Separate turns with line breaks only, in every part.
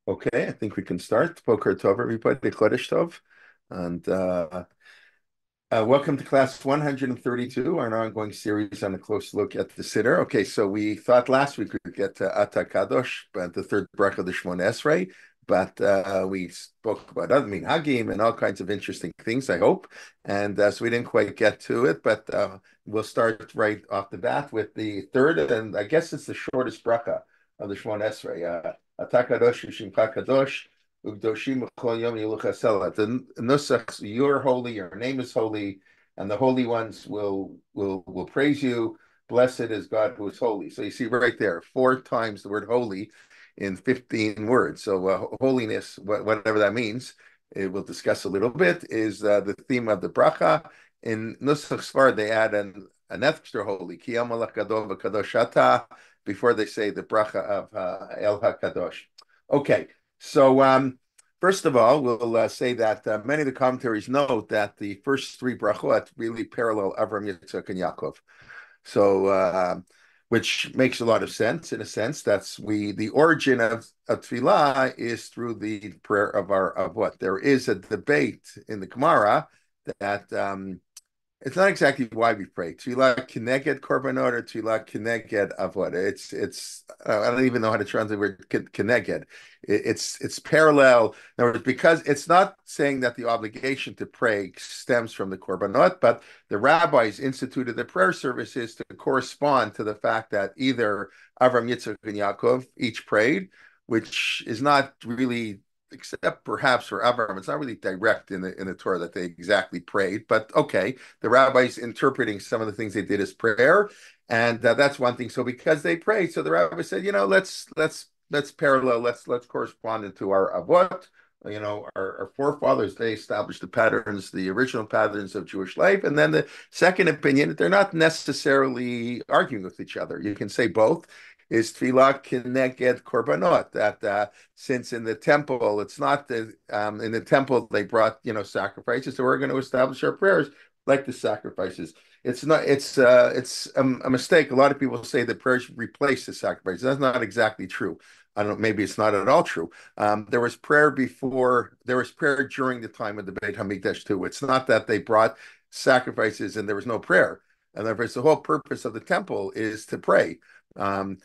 Okay, I think we can start. Boker Tov, everybody. Chodesh Tov. And welcome to class 132, our ongoing series on a close look at the Siddur. Okay, so we thought last week we'd get to Ata Kadosh, but the third bracha of the Shmon Esrei, but we spoke about other minhagim and all kinds of interesting things, I hope. And so we didn't quite get to it, but we'll start right off the bat with the third, and I guess it's the shortest bracha of the Shmon Esrei. Ata Kadosh, Shimcha Kadosh. Ugdoshim Chol Yom Yiluchasela. The nusach, you're holy, your name is holy, and the holy ones will praise you. Blessed is God who is holy. So you see right there, four times the word holy in 15 words. So holiness, whatever that means, we'll discuss a little bit, is the theme of the bracha. In Nusach Sfar, they add an extra holy, Ki Malach Gadol V'Kadosh Ata, before they say the bracha of El HaKadosh. Okay, so first of all, we'll say that many of the commentaries note that the first three brachot really parallel Avram, Yitzchak, and Yaakov. So, which makes a lot of sense in a sense. That's the origin of tefillah is through the prayer of our of what there is a debate in the Gemara that it's not exactly why we pray. Tefillah kineged korbanot or tefillah kineged avod. It's I don't even know how to translate the word kineged. It's parallel. In other words, because it's not saying that the obligation to pray stems from the korbanot, but the rabbis instituted the prayer services to correspond to the fact that either Avram, Yitzchak, and Yaakov each prayed, which is not really except perhaps for Abraham, it's not really direct in the Torah that they exactly prayed, but okay, the rabbis interpreting some of the things they did as prayer, and that's one thing. So because they prayed, so the rabbi said, let's parallel, let's correspond into our avot. Our forefathers, they established the patterns, the original patterns of Jewish life. And then the second opinion, they're not necessarily arguing with each other. You can say both. Is tefillah kineged korbanot, that since in the temple it's not in the temple they brought sacrifices, so we're going to establish our prayers like the sacrifices. It's a mistake. A lot of people say that prayers replace the sacrifices. That's not exactly true. I don't know, maybe it's not at all true. There was prayer during the time of the Beit Hamikdash too. It's not that they brought sacrifices and there was no prayer. And therefore, the whole purpose of the temple is to pray. Um,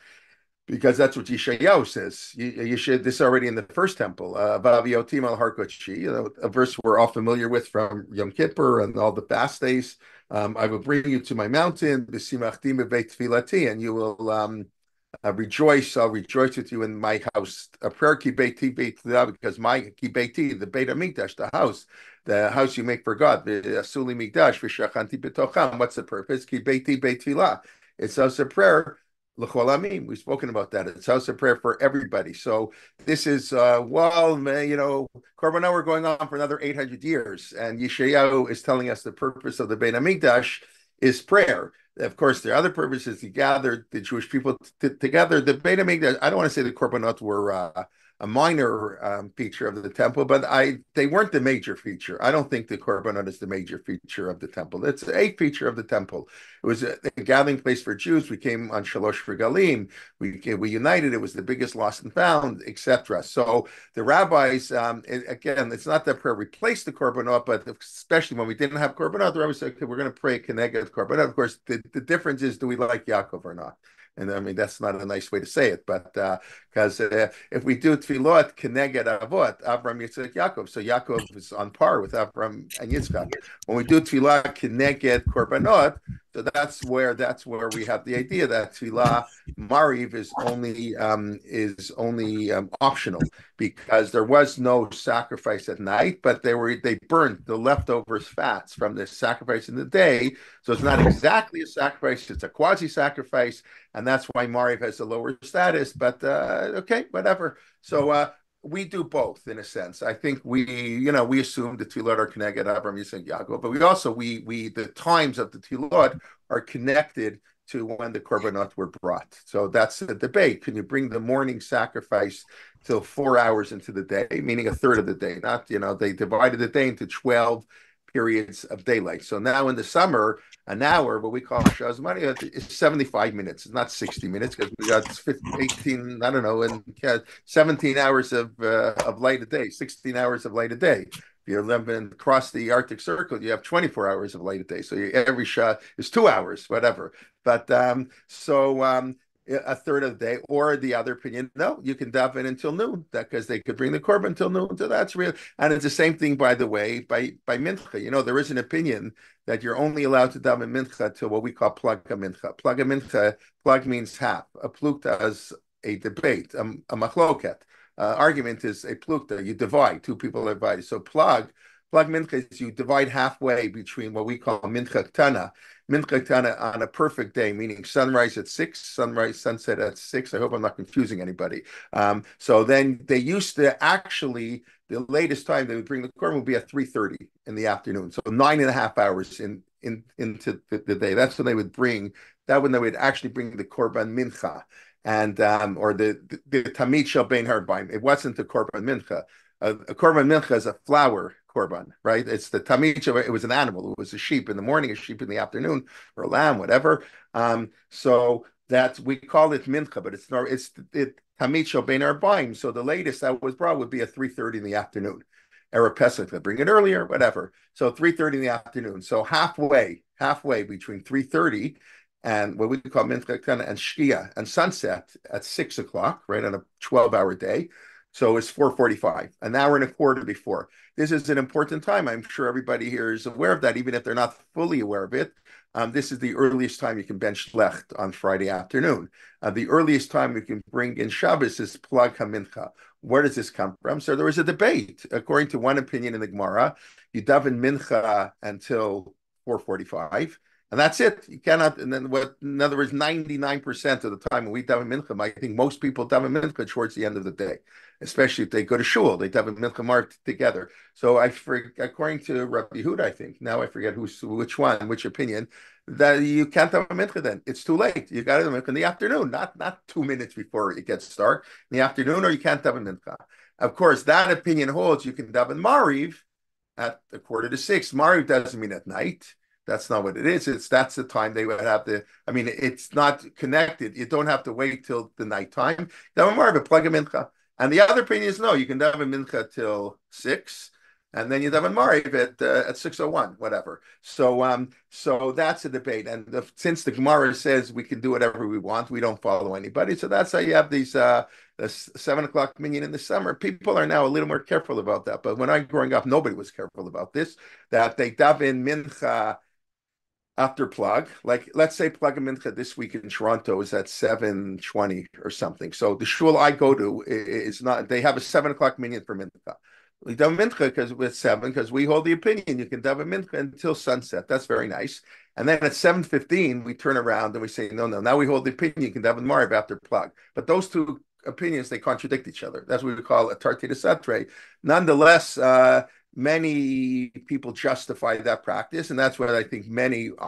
because that's what Yeshayahu says. You should, this already in the first temple, Vaviotim al Har Kodeshi, a verse we're all familiar with from Yom Kippur and all the fast days. I will bring you to my mountain, B'simachtim b'beit tefilati, and you will rejoice. I'll rejoice with you in my house. A prayer ki beiti beit tefillah, because my ki beiti, the Beit Hamikdash, the house you make for God, Asuli Mikdash, v'shachanti b'tocham. What's the purpose? Ki beiti beit tefillah. It's also a prayer. We've spoken about that. It's house of prayer for everybody. So this is Korbanot we're going on for another 800 years, and Yeshayahu is telling us the purpose of the Beit Hamikdash is prayer. Of course, there are other purposes to gather the Jewish people together. The Beit Hamikdash, I don't want to say the Korbanot were a minor feature of the temple, but they weren't the major feature. I don't think the Korbanot is the major feature of the temple. It's a feature of the temple. It was a gathering place for Jews. We came on Shalosh Regalim. We united. It was the biggest lost and found, etc. So the rabbis, again, it's not that prayer replaced the Korbanot, but especially when we didn't have Korbanot, the rabbis said, okay, we're going to pray Keneged Korbanot. Of course, the difference is, do we like Yaakov or not? And I mean, that's not a nice way to say it, but because if we do tefillot keneged avot, Avram, Yitzchak, Yaakov, so Yaakov is on par with Avram and Yitzchak. When we do tefillah keneged korbanot, so that's where we have the idea that tefillah mariv is only optional, because there was no sacrifice at night, but they burned the leftovers fats from the sacrifice in the day. So it's not exactly a sacrifice; it's a quasi sacrifice, and that's why Mariv has a lower status. But okay, whatever. So we do both in a sense. I think we assume the Tefillot are connected, Abraham, Yitzchak, Yaakov, but we also we the times of the Tefillot are connected to when the korbanot were brought. So that's the debate. Can you bring the morning sacrifice till 4 hours into the day, meaning a third of the day? Not, they divided the day into 12 periods of daylight. So now in the summer, an hour, what we call Shah Zmani, is 75 minutes. It's not 60 minutes because we got 15, 18, I don't know, and 17 hours of light a day, 16 hours of light a day. If you live and cross the Arctic Circle, you have 24 hours of light a day. So every shot is 2 hours, whatever. But a third of the day, or the other opinion, no, you can daven until noon, because they could bring the korban until noon. So that's real. And it's the same thing, by the way, by mincha. There is an opinion that you're only allowed to daven mincha till what we call plug mincha. Plug mincha, plug means half. A plukta is a debate, a machloket. Argument is a plukta. You divide. Two people are divided. So plug mincha is you divide halfway between what we call mincha ktana. Mincha ktana on a perfect day, meaning sunrise at 6, sunset at 6. I hope I'm not confusing anybody. So then they used to actually, the latest time they would bring the korban would be at 3:30 in the afternoon. So 9.5 hours into the day. That's when they would bring, that when they would actually bring the korban mincha. And or the tamid shel bein harbaim. It wasn't the korban mincha. A korban mincha is a flour korban, right? It's the tamid shel. It was an animal. It was a sheep in the morning, a sheep in the afternoon, or a lamb, whatever. So that we call it mincha, but it's tamid shel bein harbaim. So the latest that was brought would be at 3:30 in the afternoon. Erev Pesach, they bring it earlier, whatever. So 3:30 in the afternoon. So halfway between 3:30 and what we call mincha ktana and shkia and sunset at 6 o'clock, right, on a 12-hour day. So it's 4:45, an hour and a quarter before. This is an important time. I'm sure everybody here is aware of that, even if they're not fully aware of it. This is the earliest time you can bench lecht on Friday afternoon. The earliest time you can bring in Shabbos is plug hamincha. Where does this come from? So there was a debate. According to one opinion in the Gemara, you daven mincha until 4:45. And that's it. You cannot. And then in other words, 99% of the time when we daven mincha, I think most people daven mincha towards the end of the day, especially if they go to shul. They daven mincha marked together. So according to Rabbi Huda, I think now I forget which opinion, that you can't daven mincha. Then it's too late. You got to daven mincha in the afternoon, not 2 minutes before it gets dark in the afternoon, or you can't daven mincha. Of course, that opinion holds. You can daven mariv at 5:45. Mariv doesn't mean at night. That's not what it is. That's the time they would have to. I mean, it's not connected. You don't have to wait till the nighttime. Daven mariv, plug a mincha. And the other opinion is no. You can daven mincha till 6, and then you daven mariv at 6:01, whatever. So that's a debate. And since the Gemara says we can do whatever we want, we don't follow anybody. So that's how you have these. The 7 o'clock minyan in the summer. People are now a little more careful about that. But when I was growing up, nobody was careful about this. That they daven mincha after plug, like let's say plug a mincha this week in Toronto is at 7:20 or something. So the shul I go to is not. They have a 7 o'clock minyan for mincha. We daven mincha because with 7, because we hold the opinion you can daven mincha until sunset. That's very nice. And then at 7:15 we turn around and we say no. Now we hold the opinion you can daven mariv after plug. But those two opinions, they contradict each other. That's what we call a tarti de satre. Nonetheless, many people justify that practice, and that's what I think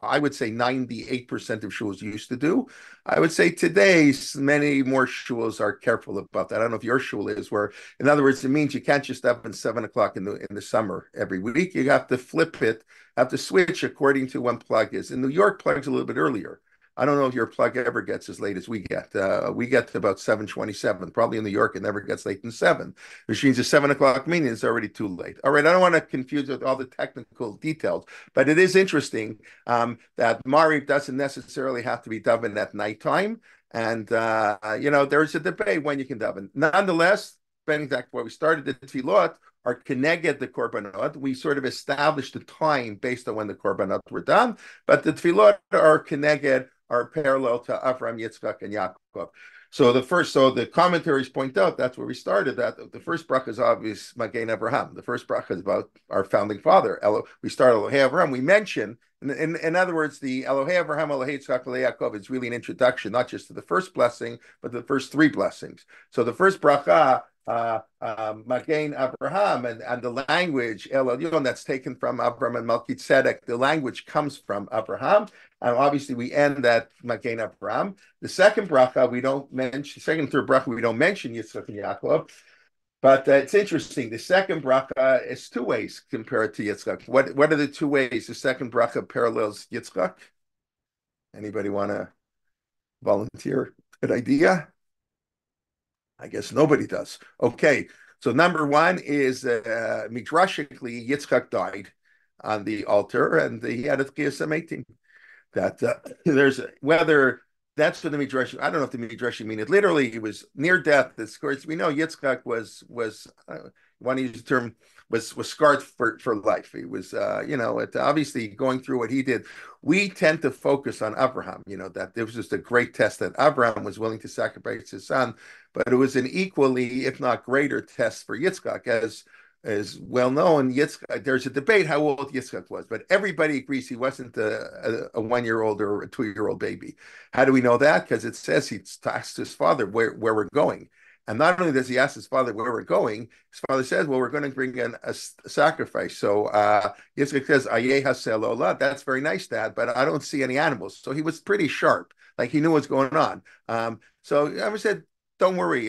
I would say 98% of shuls used to do. I would say today, many more shuls are careful about that. I don't know if your shul is, where, in other words, it means you can't just have at 7 o'clock in the summer every week. You have to flip it, have to switch according to when plug is. In New York, plug's a little bit earlier. I don't know if your plug ever gets as late as we get. We get to about 7:27. Probably in New York, it never gets late than 7, which means the 7 o'clock meeting is already too late. All right, I don't want to confuse with all the technical details, but it is interesting that Mariv doesn't necessarily have to be daven at nighttime. And, there's a debate when you can daven. Nonetheless, depending on where we started, the tefillot are keneged the korbanot. We sort of established the time based on when the korbanot were done, but the tefillot are keneged, are parallel to Avram, Yitzchak, and Yaakov. So the commentaries point out that's where we started. That the first bracha is obvious, Magen Avraham. The first bracha is about our founding father. We start Elohei Avraham. We mention, in other words, the Elohei Avraham, Elohei Yitzchak, Elohei Yaakov is really an introduction, not just to the first blessing, but the first 3 blessings. So the first bracha, Magen Abraham, and the language El Elyon, that's taken from Abraham and Melchizedek. The language comes from Abraham, and obviously we end at Magen Abraham. The second bracha we don't mention. Second and third bracha we don't mention Yitzchak and Yaakov. But it's interesting. The second bracha is two ways compared to Yitzchak. What are the two ways the second bracha parallels Yitzchak? Anybody want to volunteer an idea? I guess nobody does. Okay, so number one is midrashically Yitzchak died on the altar, and he had a tchiyas hametim. That there's whether that's what the midrash. I don't know if the midrash mean it literally. He was near death. Of course, we know Yitzchak was want to use the term was scarred for life. He was obviously going through what he did. We tend to focus on Abraham. That there was just a great test that Abraham was willing to sacrifice his son, but it was an equally, if not greater, test for Yitzchak as well known. Yitzchak, there's a debate how old Yitzchak was, but everybody agrees he wasn't a 1 year old or a 2 year old baby. How do we know that? Because it says he asked his father where we're going. And not only does he ask his father where we're going, his father says, well, we're going to bring in a sacrifice. So Yitzchak says, Ayeh Haselola, that's very nice, Dad, but I don't see any animals. So he was pretty sharp. Like he knew what's going on. So I said, don't worry,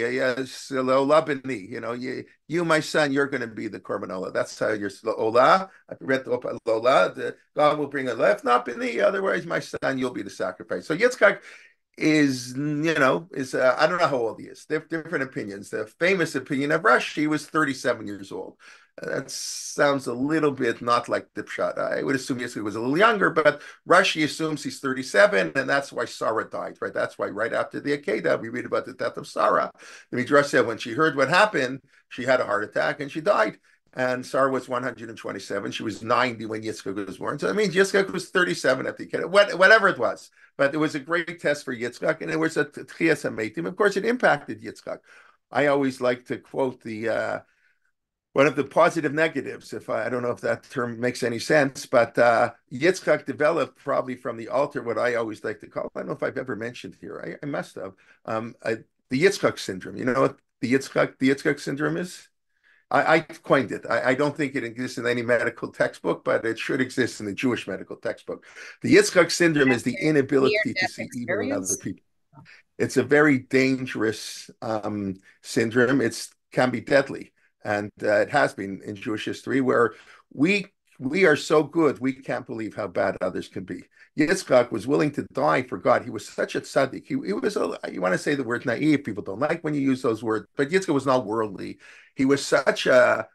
you, my son, you're going to be the korban olah. That's how you're olah. I read the God will bring a life, if not b'ni. Otherwise, my son, you'll be the sacrifice. So Yitzchak is I don't know how old he is. Different opinions. The famous opinion of Rashi was 37 years old. That sounds a little bit not like the pshat. I would assume Yitzchak was a little younger, but Rashi assumes he's 37, and that's why Sarah died, right? That's why right after the Akedah, we read about the death of Sarah. The Midrash said when she heard what happened, she had a heart attack and she died. And Sarah was 127. She was 90 when Yitzchak was born. So I mean, Yitzchak was 37 at the Akedah, whatever it was. But it was a great test for Yitzchak, and it was a tchiyas hametim. Of course, it impacted Yitzchak. I always like to quote the one of the positive negatives, if I don't know if that term makes any sense, but Yitzchak developed probably from the altar what I always like to call, I don't know if I've ever mentioned here, I must have, the Yitzchak syndrome. You know what the Yitzchak syndrome is? I coined it. I don't think it exists in any medical textbook, but it should exist in the Jewish medical textbook. The Yitzchak syndrome is the inability to see evil in other people. It's a very dangerous syndrome. It can be deadly, and it has been in Jewish history, where we we are so good, we can't believe how bad others can be. Yitzchak was willing to die for God. He was such a tzaddik. He was, you want to say the word naive. People don't like when you use those words, but Yitzchak was not worldly. He was such an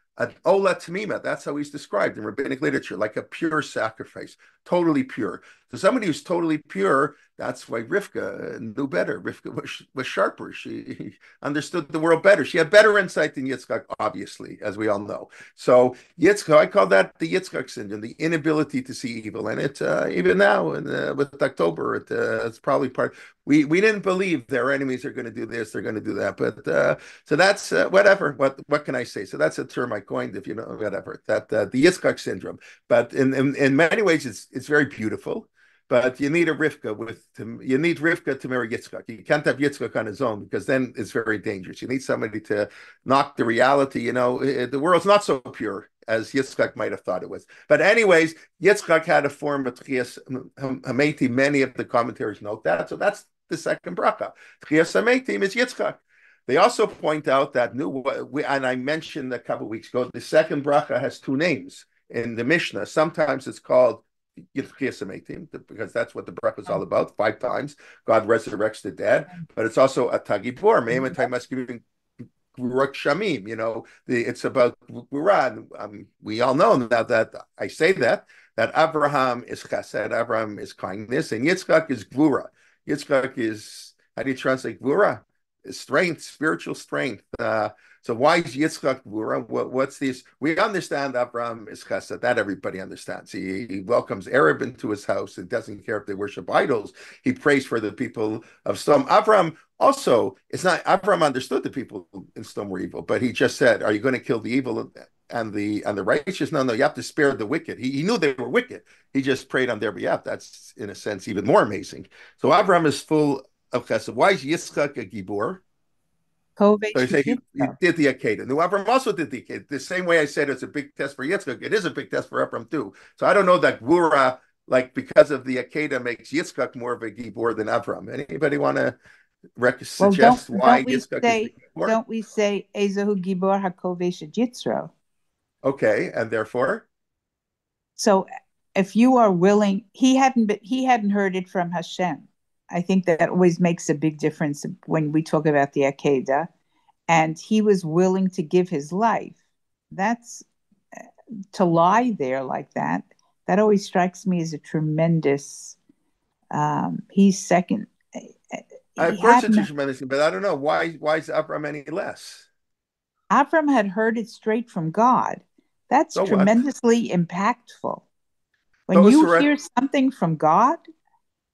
ola tamima. That's how he's described in rabbinic literature, like a pure sacrifice, totally pure. So somebody who's totally pure, that's why Rivka knew better. Rivka was sharper. She understood the world better. She had better insight than Yitzchak, obviously, as we all know. So Yitzchak, I call that the Yitzchak syndrome, the inability to see evil. And it even now, with October, it's probably part. We didn't believe their enemies are going to do this, they're going to do that. But so that's whatever. What can I say? So that's a term I coined, if you know, whatever. That the Yitzchak syndrome. But in many ways, it's very beautiful. But you need Rivka to marry Yitzchak. You can't have Yitzchak on his own, because then it's very dangerous. You need somebody to knock the reality. The world's not so pure as Yitzchak might have thought it was. But anyways, Yitzchak had a form of Tchias Hametim. Many of the commentaries note that. So that's the second bracha. Tchias Hametim is Yitzchak. They also point out that and I mentioned a couple of weeks ago, the second bracha has two names in the Mishnah. Sometimes it's called because that's what the bracha is all about. 5 times God resurrects the dead, but it's also a tagibor. It's about Gvura. We all know now that I say that Abraham is chesed, Abraham is kindness, and Yitzchak is Gvura. Yitzchak is, how do you translate Gvura? Strength, spiritual strength. So why is Yitzchak Gvura? What's this? We understand Abraham is chesed. That everybody understands. He welcomes Arab into his house. He doesn't care if they worship idols. He prays for the people of Sodom. Abraham also, Abraham understood the people in Sodom were evil, but he just said, are you going to kill the evil and the righteous? No, you have to spare the wicked. He knew they were wicked. He just prayed on their behalf. That's, in a sense, even more amazing. So Abraham is full of chesed. Why is Yitzchak a gibor? So I say he did the Akedah. Now, Avram also did the Akedah. The same way I said it's a big test for Yitzchak, it is a big test for Avram too. So I don't know that Gvura, like because of the Akedah, makes Yitzchak more of a Gibor than Avram. Anybody want to
Well,
suggest why Yitzchak is the Gibor?
don't we say Ezehu Gibor Hakovesh Yitzro?
Okay, and therefore,
So if you are willing, he hadn't heard it from Hashem. I think that always makes a big difference when we talk about the Akedah. And he was willing to give his life. That's to lie there like that. That always strikes me as a tremendous. He's second. He
of course, it's a
hadn't.
tremendous thing, but I don't know why is Abraham any less?
Avram had heard it straight from God. That's
So what?
tremendously impactful. When
Those
you
who are at
hear something from God,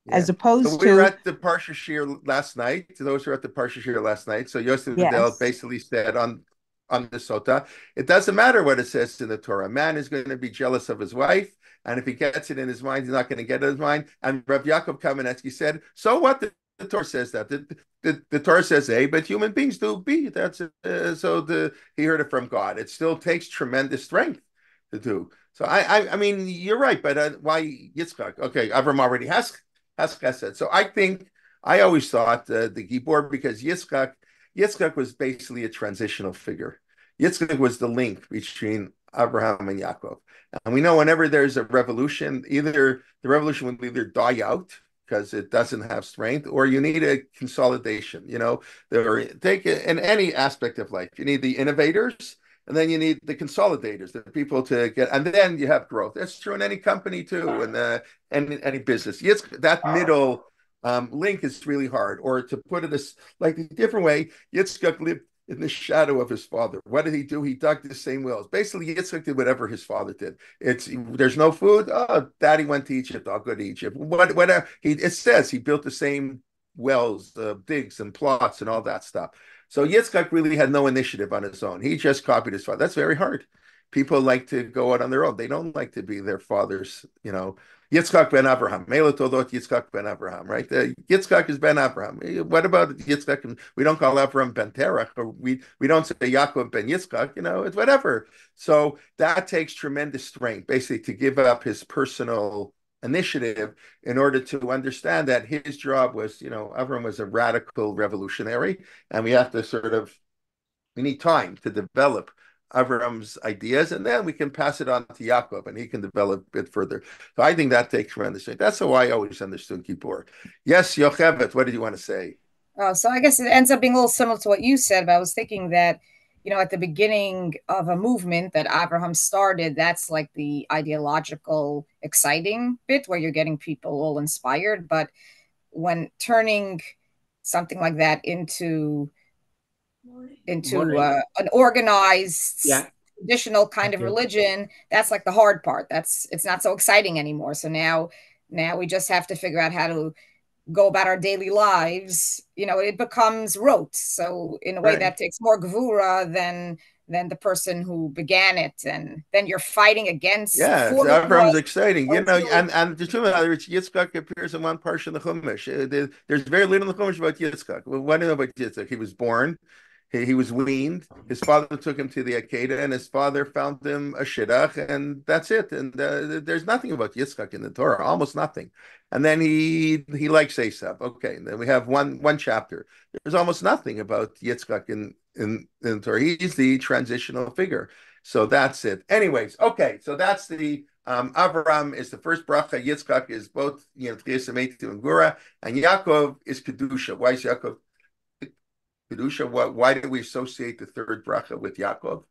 Yeah.
as
So
opposed
we were
to
at the Parsha Shir last night. Those who were at the Parsha Shir last night. So Yosef Vidal
yes,
basically said on the Sota, it doesn't matter what it says in the Torah. A man is going to be jealous of his wife, and if he gets it in his mind, he's not going to get it in his mind. And Rabbi Yaakov Kamenetsky said, "So what? The Torah says that the Torah says A, but human beings do B. That's he heard it from God. It still takes tremendous strength to do. So I mean, you're right, but why Yitzchak? Okay, Avram already has chesed. So I think I always thought the Gibor because Yitzchak was basically a transitional figure. Yitzchak was the link between Abraham and Yaakov. And we know whenever there's a revolution, either the revolution will either die out because it doesn't have strength, or you need a consolidation. Take in any aspect of life, you need the innovators, and then you need the consolidators, the people to get, and then you have growth. That's true in any company too, and any business. Yes, that middle link is really hard. Or to put it as like a different way, Yitzchak lived in the shadow of his father. What did he do? He dug the same wells. Basically, Yitzchak did whatever his father did. There's no food. Oh, daddy went to Egypt. I'll go to Egypt. Whatever it says, he built the same wells, digs, and plots, and all that stuff. So Yitzchak really had no initiative on his own. He just copied his father. That's very hard. People like to go out on their own. They don't like to be their father's. Yitzchak ben Abraham. Mela Todot Yitzchak ben Abraham, right? Yitzchak is ben Abraham. What about Yitzchak? We don't call Abraham ben Terach, or we don't say Yaakov ben Yitzchak. It's whatever. So that takes tremendous strength, basically, to give up his personal initiative in order to understand that his job was, Avram was a radical revolutionary, and we need time to develop Avram's ideas, and then we can pass it on to Yaakov, and he can develop it further. So I think that takes tremendous strength. That's how I always understood Kippur. Yes, Yocheved, what did you want to say?
So I guess it ends up being a little similar to what you said, but I was thinking that, at the beginning of a movement that Abraham started, that's like the ideological, exciting bit where you're getting people all inspired. But when turning something like that into an organized
Yeah.
traditional kind of
Okay.
religion, that's like the hard part. It's not so exciting anymore. So now we just have to figure out how to go about our daily lives. It becomes rote. So in a way
Right.
that takes more gevura than the person who began it, and then you're fighting against
Yeah,
for the
Avram's
cause.
exciting.
So it's really
And the truth of the matter is, Yitzchak appears in one portion of the Chumash. There's very little in the Chumash about Yitzchak. Well, what do you know about Yitzchak? He was born, he was weaned. His father took him to the Akedah, and his father found him a shidduch, and that's it. And there's nothing about Yitzchak in the Torah, almost nothing. And then he likes Esav. Okay, and then we have one chapter. There's almost nothing about Yitzchak in the Torah. He's the transitional figure. So that's it. Anyways, okay. So that's the Avraham is the first bracha. Yitzchak is both Tchias and Gura, and Yaakov is kedusha. Why is Yaakov kedusha? Why do we associate the third bracha with Yaakov?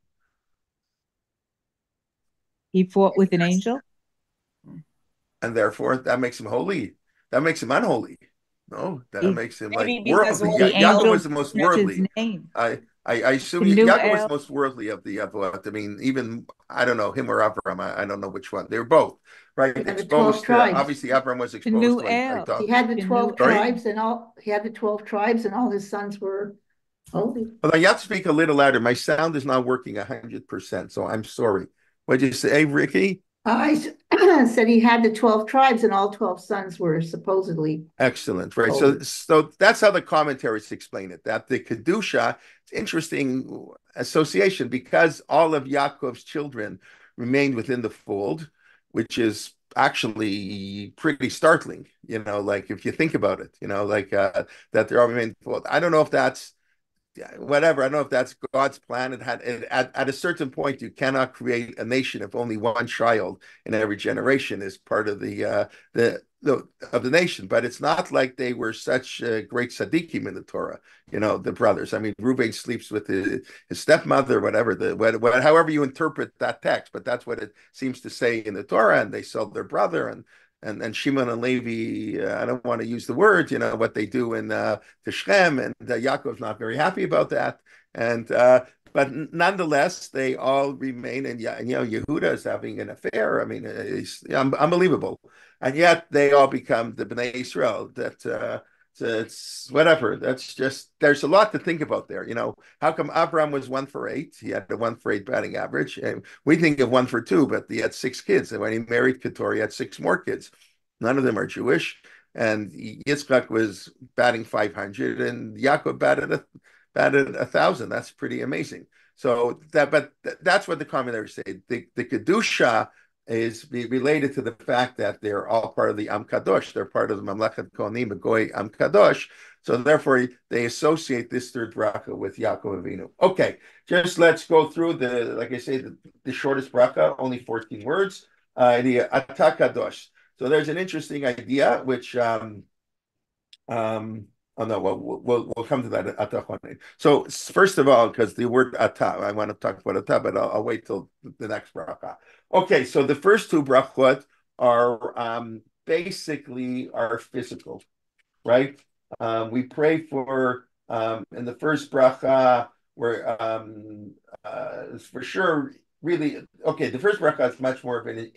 he fought with an angel.
And therefore, that makes him holy. That makes him unholy. No, that
He,
makes him like
maybe because
worldly.
all
the
the
Yaakov
angel
was the most
changed his
worldly.
name.
I assume
The new
Yaakov was the
El,
most worldly of the Avot. I mean, even I don't know him or Avram. I don't know which one. They were both right.
He had the 12
Exposed to
tribes.
obviously Avram was
the
exposed
new
to
El,
idol.
He had the
the
12
new
Sorry.
El.
tribes and all he had the 12 tribes and all his sons were holy.
Well, you have to speak a little louder. My sound is not working 100%, so I'm sorry. What did you say, Ricky?
I said he had the 12 tribes and all 12 sons were supposedly
Excellent. Right. So,
holy.
so that's how the commentaries explain it. That the kedusha, it's interesting association because all of Yaakov's children remained within the fold, which is actually pretty startling, like if you think about it, like that there are, I mean, well, I don't know if that's whatever. I don't know if that's God's plan. At a certain point, you cannot create a nation if only one child in every generation is part of the of the nation. But it's not like they were such great tzaddikim in the Torah. The brothers. I mean, Reuben sleeps with his stepmother, whatever however you interpret that text. But that's what it seems to say in the Torah. And they sell their brother and Shimon and Levi, I don't want to use the word, what they do in to Shechem, and Yaakov's not very happy about that. And but nonetheless, they all remain, and Yehuda is having an affair. I mean, it's unbelievable, and yet they all become the Bnei Israel. It's whatever. That's just, there's a lot to think about there. How come Abraham was 1 for 8? He had a 1 for 8 batting average, and we think of 1 for 2, but he had 6 kids. And when he married Keturah, he had 6 more kids. None of them are Jewish. And Yitzchak was batting 500, and Yaakov batted 1,000. That's pretty amazing. So that's what the commentators say. The Kedusha is related to the fact that they're all part of the Am Kadosh. They're part of the Mamlechet Kohanim, Goy Am Kadosh. So therefore, they associate this third bracha with Yaakov Avinu. Okay, just let's go through like I say, the shortest bracha, only 14 words. The Ata Kadosh. So there's an interesting idea, which oh no, we'll come to that Ata. So first of all, because the word Ata, I want to talk about Ata, but I'll wait till the next bracha. Okay, so the first two brachot are basically are physical, right? We pray for in the first bracha, where for sure, really, okay, the first bracha is much more of an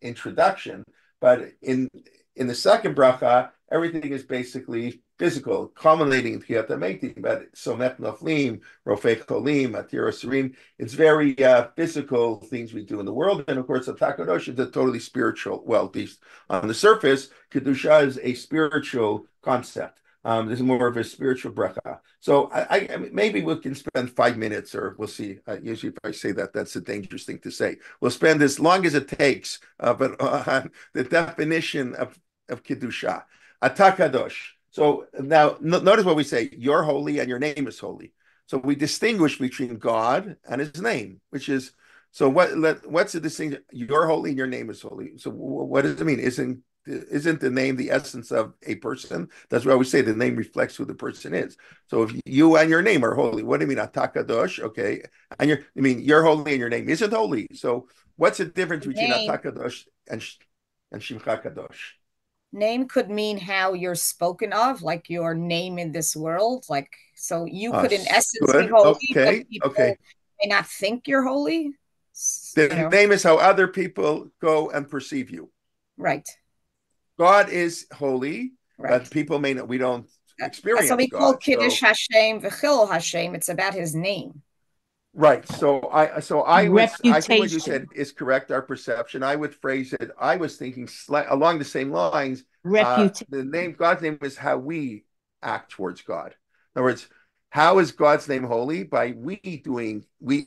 introduction, but in the second bracha, everything is basically physical, culminating in Tchiyat HaMetim, but Somet Noflim, Rofei Cholim, Atir Asurim. It's very physical things we do in the world. And of course, the Kadosh is a totally spiritual, well, at least on the surface, Kedusha is a spiritual concept. This is more of a spiritual bracha. So I maybe we can spend 5 minutes, or we'll see. Usually if I say that, that's a dangerous thing to say. We'll spend as long as it takes, but on the definition of Kedusha. Ata Kadosh. So now notice what we say: you're holy and your name is holy. So we distinguish between God and his name, which is, so what's the distinction? You're holy and your name is holy. So what does it mean? Isn't the name the essence of a person? That's why we say the name reflects who the person is. So if you and your name are holy, what do you mean? Ata Kadosh, okay. And you're holy and your name isn't holy. So what's the difference between Ata Kadosh and Shimcha Kadosh?
Name could mean how you're spoken of, like your name in this world. Like, so you could in essence be holy, but people may not think you're holy.
The name is how other people go and perceive you.
Right.
God is holy, right, but people may not, we don't experience God.
So we call Kiddush Hashem v'chil Hashem. It's about his name.
Right. So I think what you said is correct. Our perception. I would phrase it. I was thinking along the same lines. The name, God's name, is how we act towards God. In other words, how is God's name holy? By we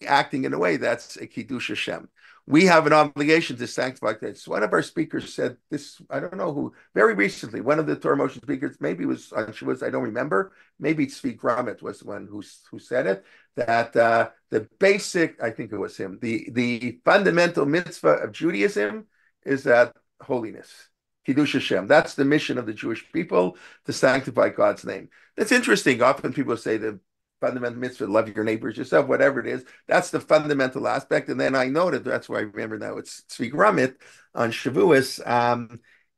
acting in a way that's a Kiddush Hashem. We have an obligation to sanctify this. One of our speakers said this, I don't know who, very recently, one of the Torah Motion speakers, maybe it was on Shavuos, I don't remember, maybe Tzvi Gromit was the one who said it, that the basic, I think it was him, the fundamental mitzvah of Judaism is that holiness, Kiddush Hashem. That's the mission of the Jewish people, to sanctify God's name. That's interesting. Often people say the fundamental mitzvah, love your neighbors, yourself, whatever it is. That's the fundamental aspect. And then I noted, that's why I remember now, it's Tzvi Gromit on Shavuos,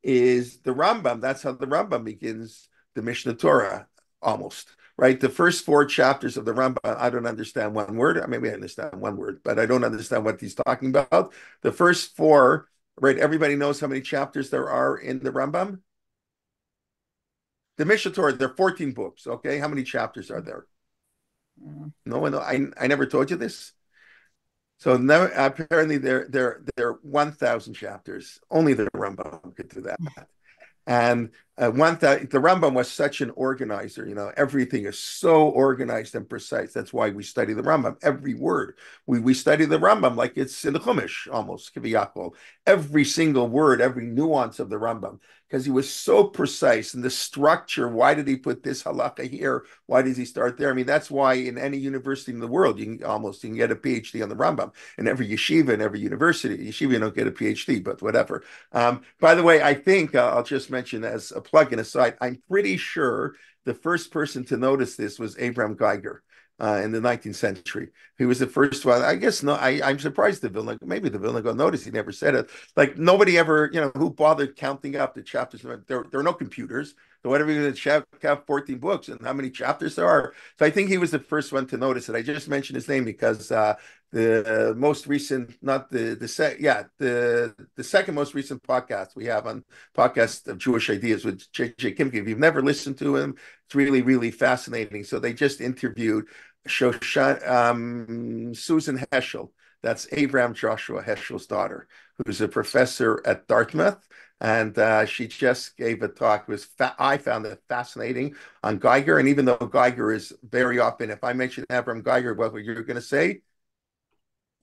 is the Rambam. That's how the Rambam begins the Mishnah Torah, almost, right? The first 4 chapters of the Rambam, I don't understand one word. Maybe I understand one word, but I don't understand what he's talking about. The first 4, right? Everybody knows how many chapters there are in the Rambam? The Mishnah Torah, there are 14 books, okay? How many chapters are there? No one. I never told you this. So now apparently there are 1,000 chapters. Only the Rambam could do that. And the Rambam was such an organizer. Everything is so organized and precise. That's why we study the Rambam. Every word we study the Rambam like it's in the Chumash almost. Kiviyachol. Every single word, every nuance of the Rambam, because he was so precise in the structure. Why did he put this halakha here? Why does he start there? I mean, that's why in any university in the world you can get a PhD on the Rambam. In every yeshiva, in every university, yeshiva you don't get a PhD, but whatever. By the way, I think I'll just mention as a plug-in aside, I'm pretty sure the first person to notice this was Abraham Geiger in the 19th century. He was the first one. I guess no. I'm surprised maybe the Vilna Gaon noticed. He never said it. Like nobody ever, who bothered counting up the chapters? There are no computers. So whatever you have 14 books and how many chapters there are. So I think he was the first one to notice it. I just mentioned his name because the most recent, not the second most recent podcast we have on podcast of Jewish Ideas with J.J. Kimke. If you've never listened to him, it's really, really fascinating. So they just interviewed Susan Heschel. That's Abraham Joshua Heschel's daughter, who's a professor at Dartmouth. And she just gave a talk. I found it fascinating on Geiger. And even though Geiger is very often, if I mention Abraham Geiger, what were you going to say?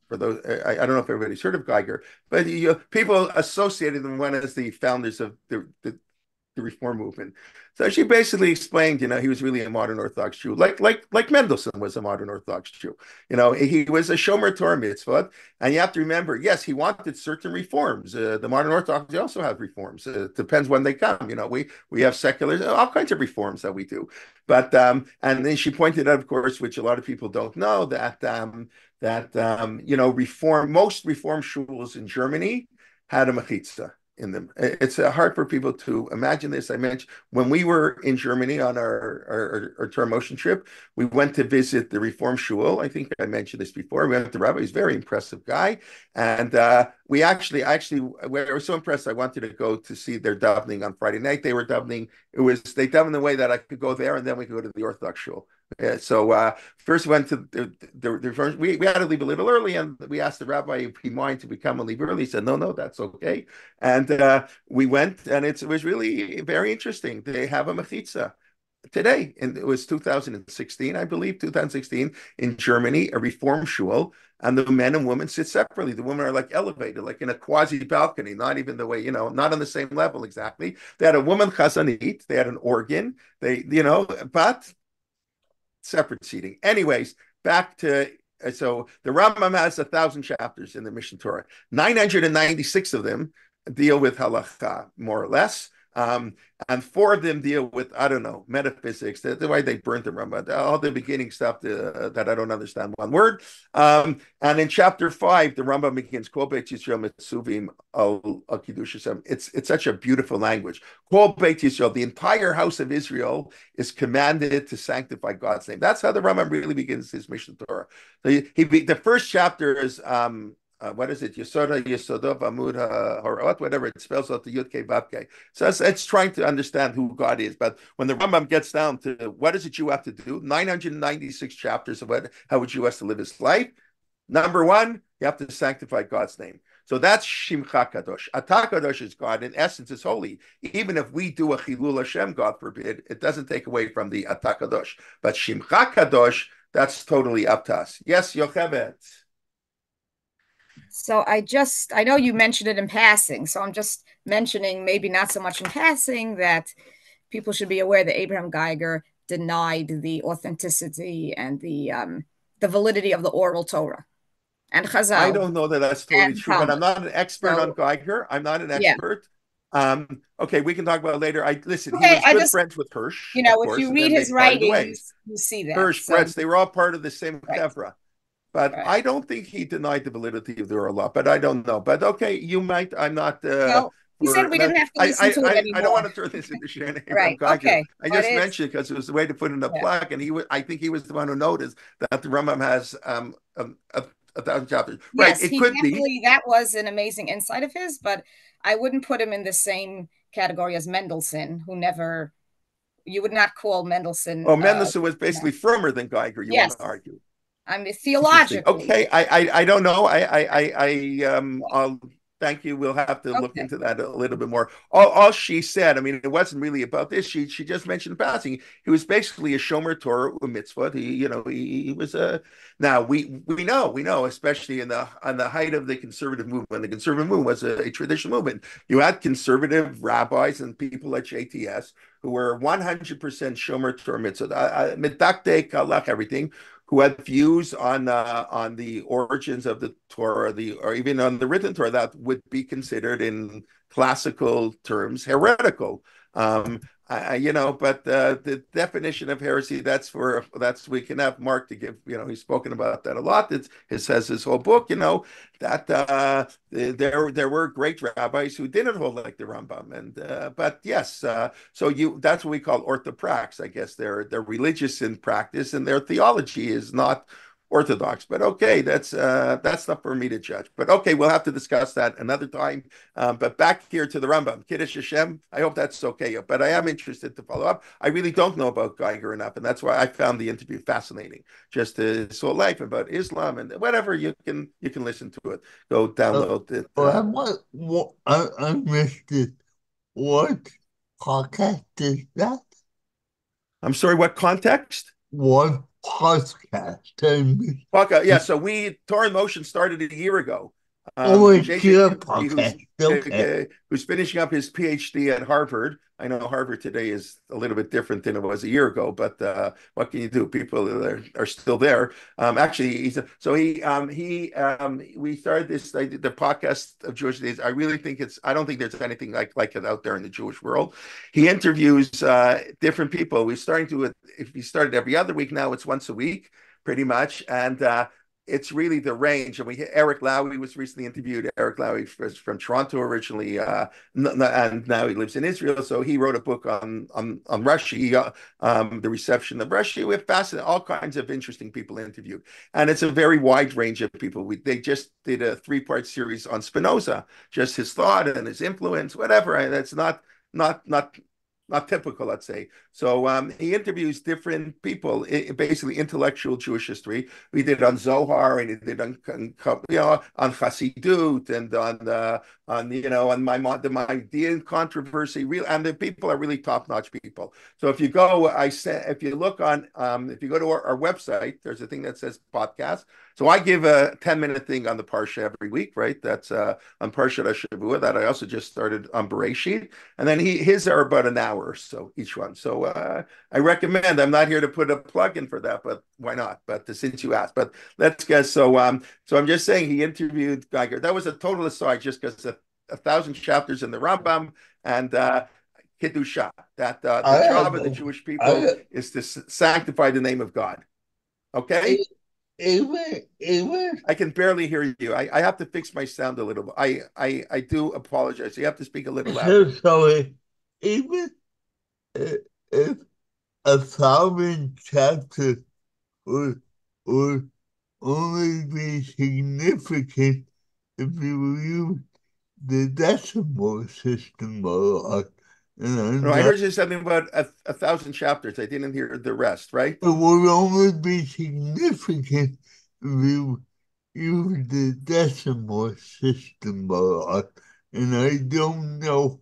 For those, I don't know if everybody's heard of Geiger, but people associated them as the founders of the Reform movement. So she basically explained, he was really a modern Orthodox Jew, like Mendelssohn was a modern Orthodox Jew. He was a Shomer Torah mitzvah, and you have to remember, yes, he wanted certain reforms. The modern Orthodox also have reforms. It depends when they come. We have secular, all kinds of reforms that we do. But and then she pointed out, of course, which a lot of people don't know, that most reform shuls in Germany had a mechitza in them. It's hard for people to imagine this. I mentioned when we were in Germany on our Torah motion trip, we went to visit the Reform Shul. I think I mentioned this before. We went to Rabbi. He's a very impressive guy. And we were so impressed. I wanted to go to see their davening on Friday night. They were davening. They davened in the way that I could go there and then we could go to the Orthodox Shul. So first we went to the we had to leave a little early, and we asked the rabbi if he minded to become and leave early. He said, no, that's okay. And we went, and it was really very interesting. They have a mechitza today, and it was 2016, I believe, 2016 in Germany, a reform shul, and the men and women sit separately. The women are like elevated, like in a quasi balcony, not even the way, not on the same level exactly. They had a woman chazanit, they had an organ, but separate seating. Anyways, back to so the Rambam has 1,000 chapters in the Mishneh Torah. 996 of them deal with halacha, more or less. And 4 of them deal with, I don't know, metaphysics, the way they burnt the Rambam, all the beginning stuff that I don't understand one word. And in chapter 5, the Rambam begins, Kol Beit Yisrael Mitzuvim al Kiddush Hashem. It's such a beautiful language. Kol Beit Yisrael, the entire house of Israel is commanded to sanctify God's name. That's how the Rambam really begins his Mishneh Torah. So the first chapter is what is it? Yesodov Amud Horot, whatever it spells out the Yud Kei Vav Kei. So it's trying to understand who God is. But when the Rambam gets down to what is it you have to do, 996 chapters of how a Jew has to live his life. Number 1, you have to sanctify God's name. So that's Shimcha Kadosh. Atah Kadosh is God. In essence, is holy. Even if we do a Chilul Hashem, God forbid, it doesn't take away from the Atah Kadosh. But Shimcha Kadosh, that's totally up to us. Yes, Yocheved.
So I know you mentioned it in passing, so I'm just mentioning, maybe not so much in passing, that people should be aware that Abraham Geiger denied the authenticity and the validity of the oral Torah and Chazal.
I don't know that that's totally true, but I'm not an expert on Geiger. I'm not an expert. Yeah. Okay, we can talk about it later. He was good friends with Hirsch.
If you read his writings, you see that.
Hirsch, Fretz, they were all part of the same chevra. But I don't think he denied the validity of the oral law. But I don't know. But okay, you might. I'm not.
He said we didn't have to listen to it anymore.
I don't want to turn this into Shannon
right. Okay.
I just mentioned it because it was the way to put in a plug, and I think he was the one who noticed that the Rambam has 1,000 chapters.
Yes,
right. It could be.
That was an amazing insight of his, but I wouldn't put him in the same category as Mendelssohn, who never. You would not call Mendelssohn.
Oh, Mendelssohn was basically firmer than Geiger. You want to argue?
I mean, theologically.
Okay, I don't know. Thank you. We'll have to look
Okay.
into that a little bit more. All she said, I mean, it wasn't really about this. She just mentioned passing. He was basically a shomer Torah mitzvah. He was a. Now we know, especially in the on the height of the conservative movement. The conservative movement was a traditional movement. You had conservative rabbis and people at JTS who were 100% shomer Torah mitzvah, medakdek halach, everything, who had views on the origins of the Torah, or even on the written Torah that would be considered in classical terms heretical. But the definition of heresy, that's we can have Mark to give. He's spoken about that a lot. It says his whole book. That there were great rabbis who didn't hold like the Rambam, but yes, that's what we call orthoprax. I guess they're religious in practice, and their theology is not orthodox. But okay, that's not for me to judge. But okay, we'll have to discuss that another time. But back here to the Rambam, Kiddush Hashem. I hope that's okay. But I am interested to follow up. I really don't know about Geiger enough, and that's why I found the interview fascinating. Just his whole life about Islam and whatever, you can listen to it. Go download it.
I missed it. What podcast is that?
I'm sorry, what context?
What podcast?
Yeah, so Torah in Motion started a year ago.
It's your podcast. Okay.
Who's finishing up his PhD at Harvard. I know Harvard today is a little bit different than it was a year ago, but what can you do? People are still there. Actually, we started the podcast of Jewish Days. I really think I don't think there's anything like it out there in the Jewish world. He interviews different people. If we started every other week, now it's once a week, pretty much, and it's really the range. And Eric Lowy was recently interviewed. Eric Lowy was from Toronto originally, and now he lives in Israel. So he wrote a book on Russia, the reception of Russia. We have fascinating, all kinds of interesting people interviewed, and it's a very wide range of people. They just did a 3-part series on Spinoza, just his thought and his influence, whatever. And that's not typical, let's say. So he interviews different people, basically intellectual Jewish history. We did on Zohar, and he did on Chassidut, and on the Maimonidean controversy. And the people are really top-notch people. So if you go, if you go to our website, there's a thing that says podcast. So I give a 10-minute thing on the Parsha every week, right? That's on Parshat HaShavua, that I also just started on Bereshit. And then his are about an hour or so, each one. So I recommend. I'm not here to put a plug in for that, but why not? But since you asked, but let's guess. So I'm just saying he interviewed Geiger. That was a total aside, just because 1,000 chapters in the Rambam and Kiddusha, that the job of the Jewish people is to sanctify the name of God. Okay?
Even
I can barely hear you. I have to fix my sound a little. I do apologize. You have to speak a little louder.
sorry. Even if 1,000 chapters would only be significant if you use the decimal system a lot.
I heard you something about 1,000 chapters. I didn't hear the rest, right?
It would only be significant if you use the decimal system a lot. And I don't know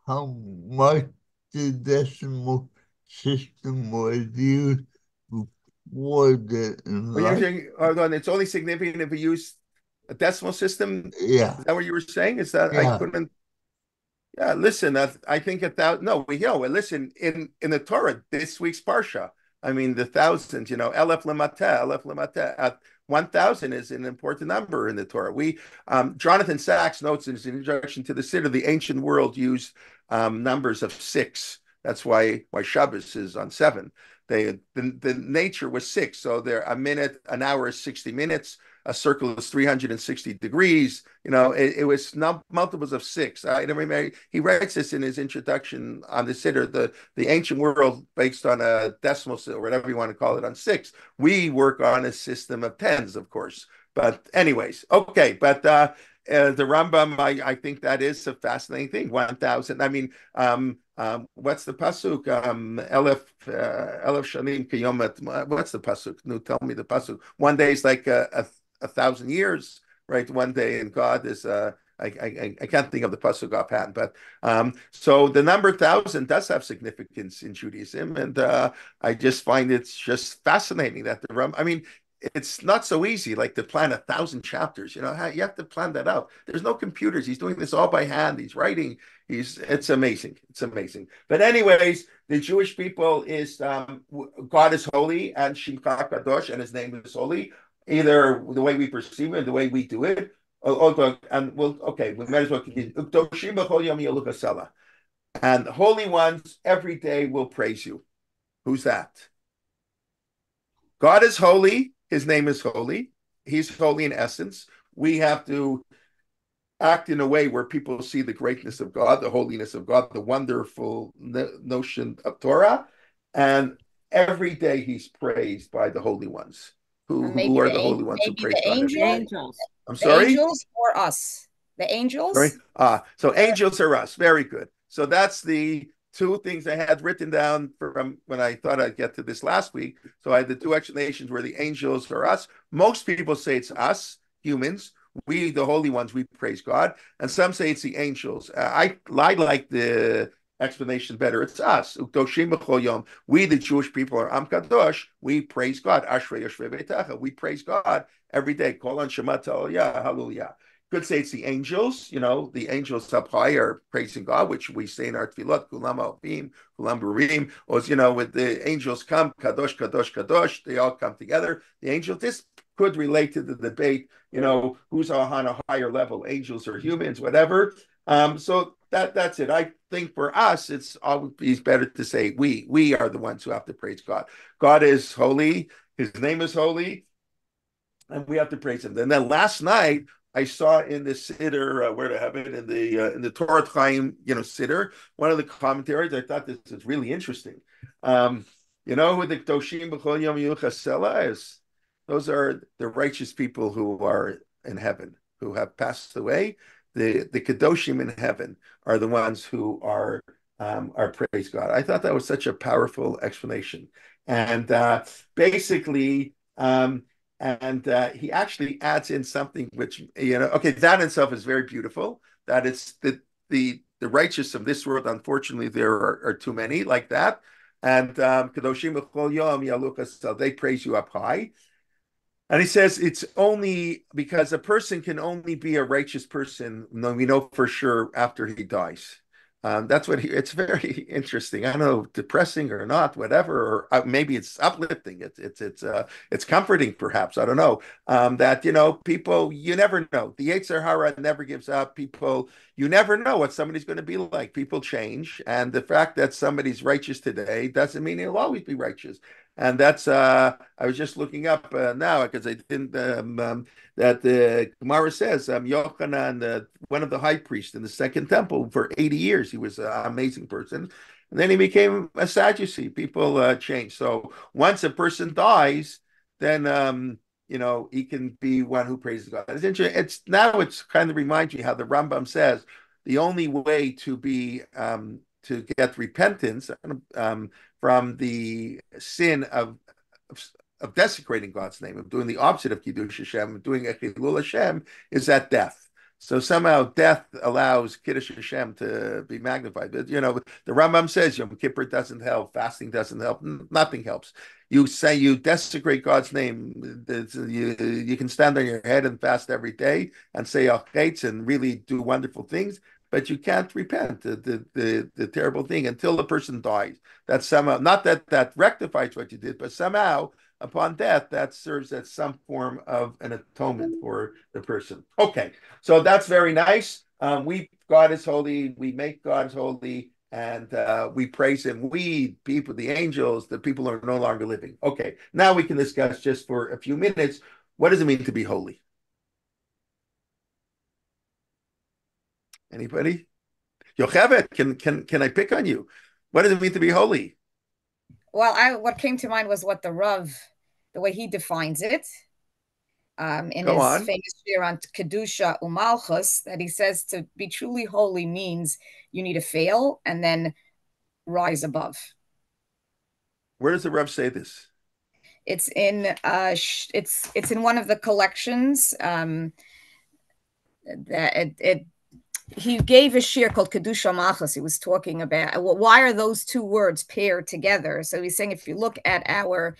how much the decimal system was used before that.
Hold on, it's only significant if you use a decimal system?
Yeah.
Is that what you were saying? Is that
yeah.
I couldn't... Yeah, listen, I think 1,000. No, listen, in the Torah, this week's Parsha, I mean, the thousands, Elef Lemata, 1,000 is an important number in the Torah. Jonathan Sachs notes in his introduction to the Siddur, the ancient world used numbers of 6. That's why Shabbos is on 7. The nature was 6. So an hour is 60 minutes. A circle is 360 degrees. It was multiples of 6. He writes this in his introduction on the Siddur, the ancient world based on a decimal, or whatever you want to call it, on 6. We work on a system of tens, of course. But anyways, okay. But the Rambam, I think that is a fascinating thing. 1,000. I mean, what's the pasuk? Elef shanim kiyomet. What's the pasuk? No, tell me the pasuk. One day is like a 1,000 years, right? One day in God is I can't think of the pasuk offhand, but so the number 1,000 does have significance in Judaism, and I just find it's just fascinating that the Ram. I mean, it's not so easy like to plan 1,000 chapters. You have to plan that out. There's no computers. He's doing this all by hand. He's writing. It's amazing. It's amazing. But anyways, the Jewish people is God is holy and Shimcha Kadosh, and His name is holy. Either the way we perceive it, the way we do it. And we might as well continue. And holy ones every day will praise you. Who's that? God is holy. His name is holy. He's holy in essence. We have to act in a way where people see the greatness of God, the holiness of God, the wonderful notion of Torah. And every day he's praised by the holy ones. Who are the holy ones who praise God?
The angels.
I'm sorry?
The angels or us? The angels?
Sorry? So angels are us. Very good. So that's the two things I had written down from when I thought I'd get to this last week. So I had the two explanations where the angels are us. Most people say it's us, humans. We, the holy ones, we praise God. And some say it's the angels. I like the explanation better. It's us. We, the Jewish people, are Am Kadosh. We praise God. Ashrei Yoshrei Beitecha. We praise God every day. Kol an Shema Hallelujah. Hallelujah. Could say it's the angels. The angels up high are praising God, which we say in our tefillot, Kulam Alpim, Kulam Barim. Or, with the angels come, Kadosh, Kadosh, Kadosh, they all come together. The angels, this could relate to the debate, who's on a higher level, angels or humans, whatever. So that's it. I think for us, it's always better to say we are the ones who have to praise God. God is holy. His name is holy. And we have to praise him. And then last night, I saw in the Siddur, where to have it, in the Torah Chaim, Siddur, one of the commentaries, I thought this is really interesting. Who the Kedoshim B'chol Yom Yuchasela is? Those are the righteous people who are in heaven, who have passed away. The Kadoshim in heaven are the ones who are praise God. I thought that was such a powerful explanation. And basically, he actually adds in something which, that in itself is very beautiful, that it's the righteous of this world. Unfortunately, there are too many like that. And Kadoshim B'chol Yom Yaluchas, they praise you up high. And he says it's only because a person can only be a righteous person, we know for sure, after he dies. That's what it's very interesting. I don't know, depressing or not, whatever, or maybe it's uplifting. It's comforting, perhaps. I don't know. That people, you never know. The Yetzer Hara never gives up. People, you never know what somebody's going to be like. People change, and the fact that somebody's righteous today doesn't mean he'll always be righteous. And that's I was just looking up now because I didn't that the Gemara says Yochanan, one of the high priests in the Second Temple for 80 years. He was an amazing person. And then he became a Sadducee. People change. So once a person dies, then he can be one who praises God. It's interesting. It's kind of reminds me how the Rambam says the only way to be to get repentance from the sin of desecrating God's name, of doing the opposite of Kiddush Hashem, of doing Echilul Hashem, is at death. So somehow death allows Kiddush Hashem to be magnified. But, the Rambam says Yom Kippur doesn't help, fasting doesn't help, nothing helps. You say you desecrate God's name, you can stand on your head and fast every day and say Achetz and really do wonderful things, but you can't repent the terrible thing until the person dies. That somehow, not that rectifies what you did, but somehow upon death, that serves as some form of an atonement for the person. Okay, so that's very nice. God is holy. We make God holy, and we praise him. We, people, the angels, the people who are no longer living. Okay, now we can discuss just for a few minutes, what does it mean to be holy? Anybody? Yocheved, can I pick on you? What does it mean to be holy?
Well, what came to mind was what the way he defines it. In
Go
his
on.
famous shir on Kedusha Umalchus, that he says to be truly holy means you need to fail and then rise above.
Where does the Rav say this?
It's in it's in one of the collections. that he gave a shir called Kedusha Machos. He was talking about, well, why are those two words paired together? So he's saying, if you look at our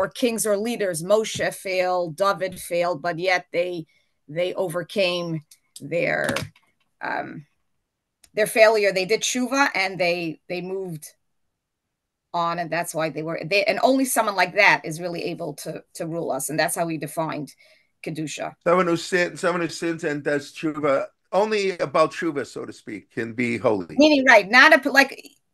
kings or leaders, Moshe failed, David failed, but yet they overcame their failure. They did tshuva and they moved on, and that's why and only someone like that is really able to rule us, and that's how he defined Kedusha.
Someone who sins and does tshuva, only about tshuva, so to speak, can be holy.
Meaning, right, not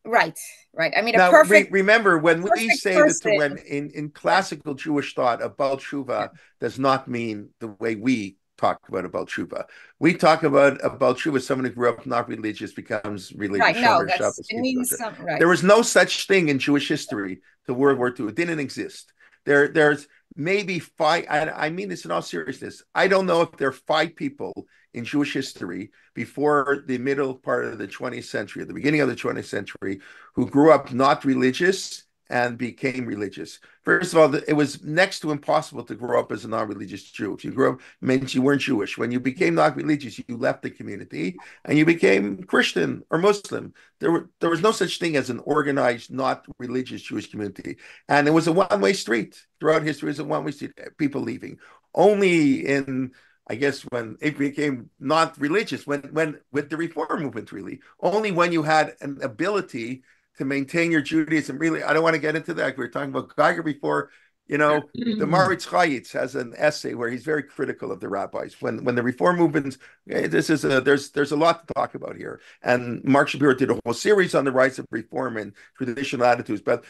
right. I mean,
now,
a perfect.
Remember, when we say
person,
that, when in classical Jewish thought, about tshuva does not mean the way we talk about tshuva. We talk about tshuva. Someone who grew up not religious becomes religious.
Right. No, it means something. Right.
There was no such thing in Jewish history to World War II. It didn't exist. There's maybe 5. I mean this in all seriousness. I don't know if there are 5 people in Jewish history before the middle part of the 20th century, at the beginning of the 20th century, who grew up not religious and became religious. First of all, it was next to impossible to grow up as a non-religious Jew. If you grew up, it meant you weren't Jewish. When you became not religious, you left the community and you became Christian or Muslim. There was no such thing as an organized, not religious Jewish community. And it was a one-way street. Throughout history, it was a one-way street, people leaving. Only in, I guess, when it became not religious, when with the Reform movement, really, only when you had an ability to maintain your Judaism. Really, I don't want to get into that. We were talking about Geiger before. The Maritz Chayitz has an essay where he's very critical of the rabbis. When the Reform movements, there's a lot to talk about here. And Mark Shapiro did a whole series on the rise of Reform and traditional attitudes. But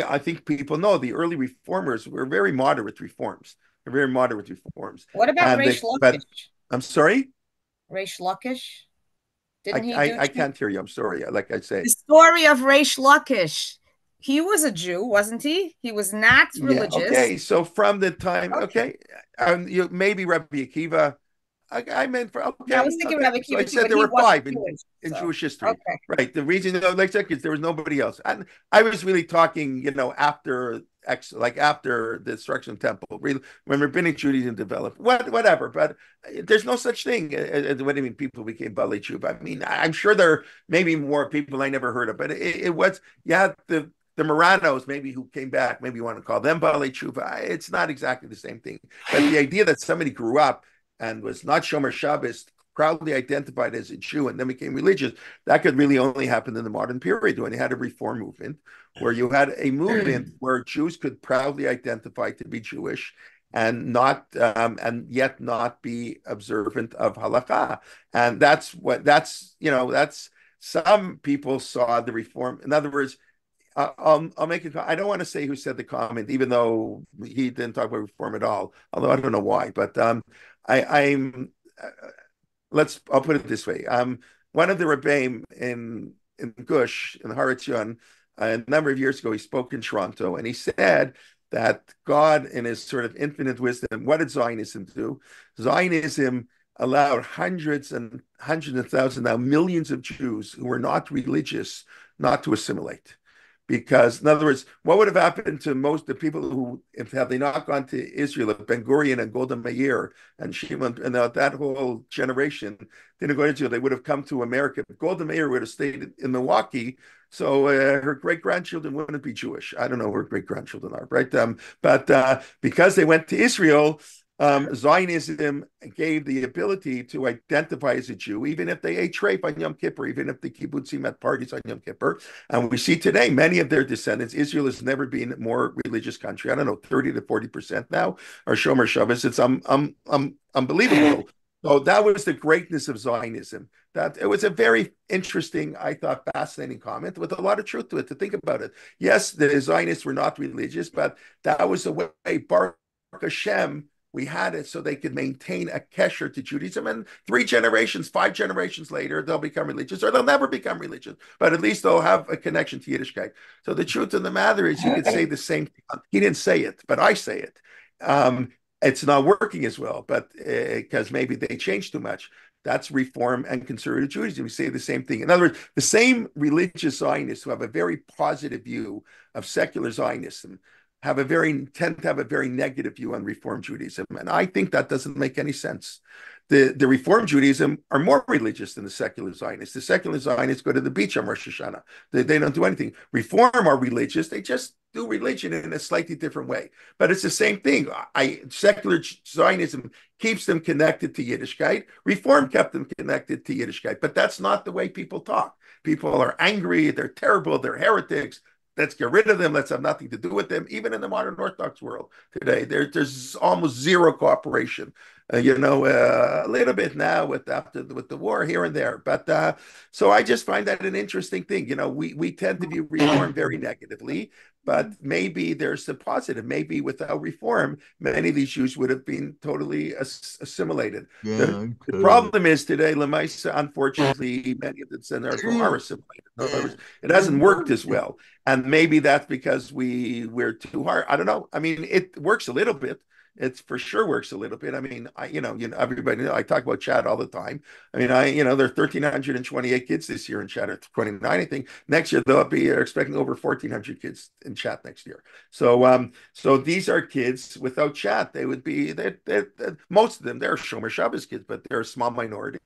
I think people know the early Reformers were very moderate reforms. They're very moderate reforms.
What about Reish Lakish?
I'm sorry?
Reish Lakish?
I can't hear you. I'm sorry. Like I say,
the story of Reish Lakish. He was a Jew, wasn't he? He was not religious.
Yeah, okay, so from the time, maybe Rabbi Akiva. I meant for okay.
I was thinking Rabbi Akiva.
So I said there were 5 in Jewish history,
okay.
Right? The reason, like I said, is there was nobody else. And I was really talking, after the destruction of the temple, really, when Rabbinic Judaism developed, whatever. But there's no such thing. What do you mean people became Balei Tshuva? I mean, I'm sure there may be more people I never heard of, but it was, the Moranos, maybe, who came back, maybe you want to call them Balei Tshuva. It's not exactly the same thing. But the idea that somebody grew up and was not Shomer Shabbos, proudly identified as a Jew, and then became religious, that could really only happen in the modern period, when you had a Reform movement, where you had a movement where Jews could proudly identify to be Jewish and yet not be observant of halakha. And that's some people saw the Reform. In other words, I'll make it. I don't want to say who said the comment, even though he didn't talk about Reform at all. Although I don't know why, but I'll put it this way. One of the Rebbeim in Gush, in Har Etzion, a number of years ago, he spoke in Toronto, and he said that God, in his sort of infinite wisdom, what did Zionism do? Zionism allowed hundreds and thousands, now millions of Jews who were not religious, not to assimilate. Because, in other words, what would have happened to most of the people who, had they not gone to Israel, if Ben Gurion and Golda Meir and Shimon and that whole generation didn't go to Israel, they would have come to America. Golda Meir would have stayed in Milwaukee, so her great-grandchildren wouldn't be Jewish. I don't know who her great-grandchildren are, right? But because they went to Israel, Zionism gave the ability to identify as a Jew, even if they ate treif on Yom Kippur, even if the kibbutzim had parties on Yom Kippur. And we see today many of their descendants. Israel has never been a more religious country. I don't know, 30 to 40% now are Shomer Shabbos. It's unbelievable. So that was the greatness of Zionism. That it was a very interesting, I thought, fascinating comment with a lot of truth to it, to think about it. Yes, the Zionists were not religious, but that was the way Baruch Hashem, we had it so they could maintain a kesher to Judaism, and 3 generations, 5 generations later, they'll become religious, or they'll never become religious, but at least they'll have a connection to Yiddishkeit. So the truth of the matter is, you could say the same thing. He didn't say it, but I say it. It's not working as well, but because maybe they changed too much. That's Reform and conservative Judaism. We say the same thing. In other words, the same religious Zionists who have a very positive view of secular Zionism tend to have a very negative view on Reform Judaism, and I think that doesn't make any sense. The Reform Judaism are more religious than the secular Zionists. The secular Zionists go to the beach on Rosh Hashanah. They don't do anything. Reform are religious. They just do religion in a slightly different way. But it's the same thing. Secular Zionism keeps them connected to Yiddishkeit. Reform kept them connected to Yiddishkeit. But that's not the way people talk. People are angry. They're terrible. They're heretics. Let's get rid of them. Let's have nothing to do with them. Even in the modern Orthodox world today, there's almost zero cooperation. A little bit now with the war here and there. But so I just find that an interesting thing. We tend to view reform very negatively, but maybe there's a positive. Maybe without reform, many of these Jews would have been totally assimilated. The problem is today, Lamaisa, unfortunately, many of the sinners are assimilated. In other words, it hasn't worked as well. And maybe that's because we're too hard. I don't know. I mean, it works a little bit. It for sure works a little bit. I mean, everybody I talk about chat all the time. I mean, there are 1,328 kids this year in chat, or 29, I think. Next year they're expecting over 1,400 kids in chat next year. So these are kids without chat. They would be most of them. They're Shomer Shabbos kids, but they're a small minority.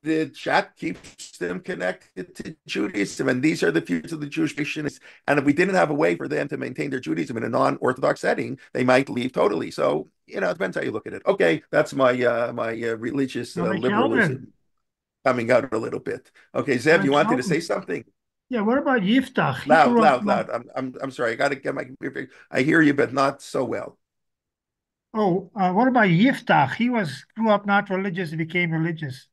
The chat keeps them connected to Judaism, and these are the futures of the Jewish nation. And if we didn't have a way for them to maintain their Judaism in a non-Orthodox setting, they might leave totally. So, it depends how you look at it. Okay, that's my religious liberalism coming out a little bit. Okay, Zev, you wanted to say something?
Yeah, what about Yiftach?
Loud. I'm sorry. I got to get my computer. I hear you, but not so well.
Oh, what about Yiftach? He grew up not religious, became religious.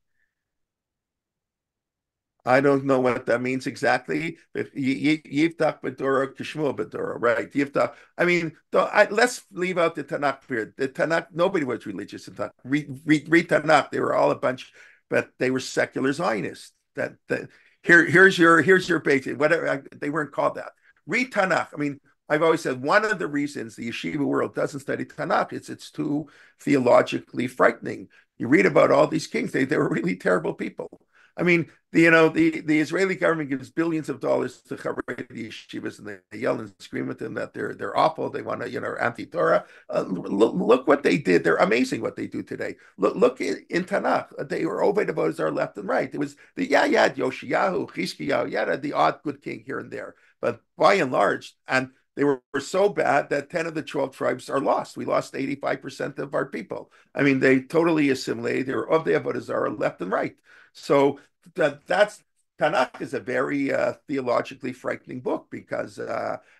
I don't know what that means exactly. Yiftach Bedorah, Kishmuel Bedorah, right? Yiftach. I mean, let's leave out the Tanakh period. The Tanakh, nobody was religious in Tanakh. Read Tanakh. They were all a bunch, but they were secular Zionists. Here's your basic. Whatever they weren't called that. Read Tanakh. I mean, I've always said one of the reasons the yeshiva world doesn't study Tanakh is it's too theologically frightening. You read about all these kings; they were really terrible people. I mean, the Israeli government gives billions of dollars to the yeshivas, and they yell and scream at them that they're awful. They want to, are anti-Torah. Look what they did. They're amazing what they do today. Look in Tanakh. They were Oved Avodah left and right. It was Yoshiyahu, Chizkiyahu, the odd good king here and there. But by and large, and they were so bad that 10 of the 12 tribes are lost. We lost 85% of our people. I mean, they totally assimilated. They were of the Avodah left and right. So that's Tanakh is a very theologically frightening book because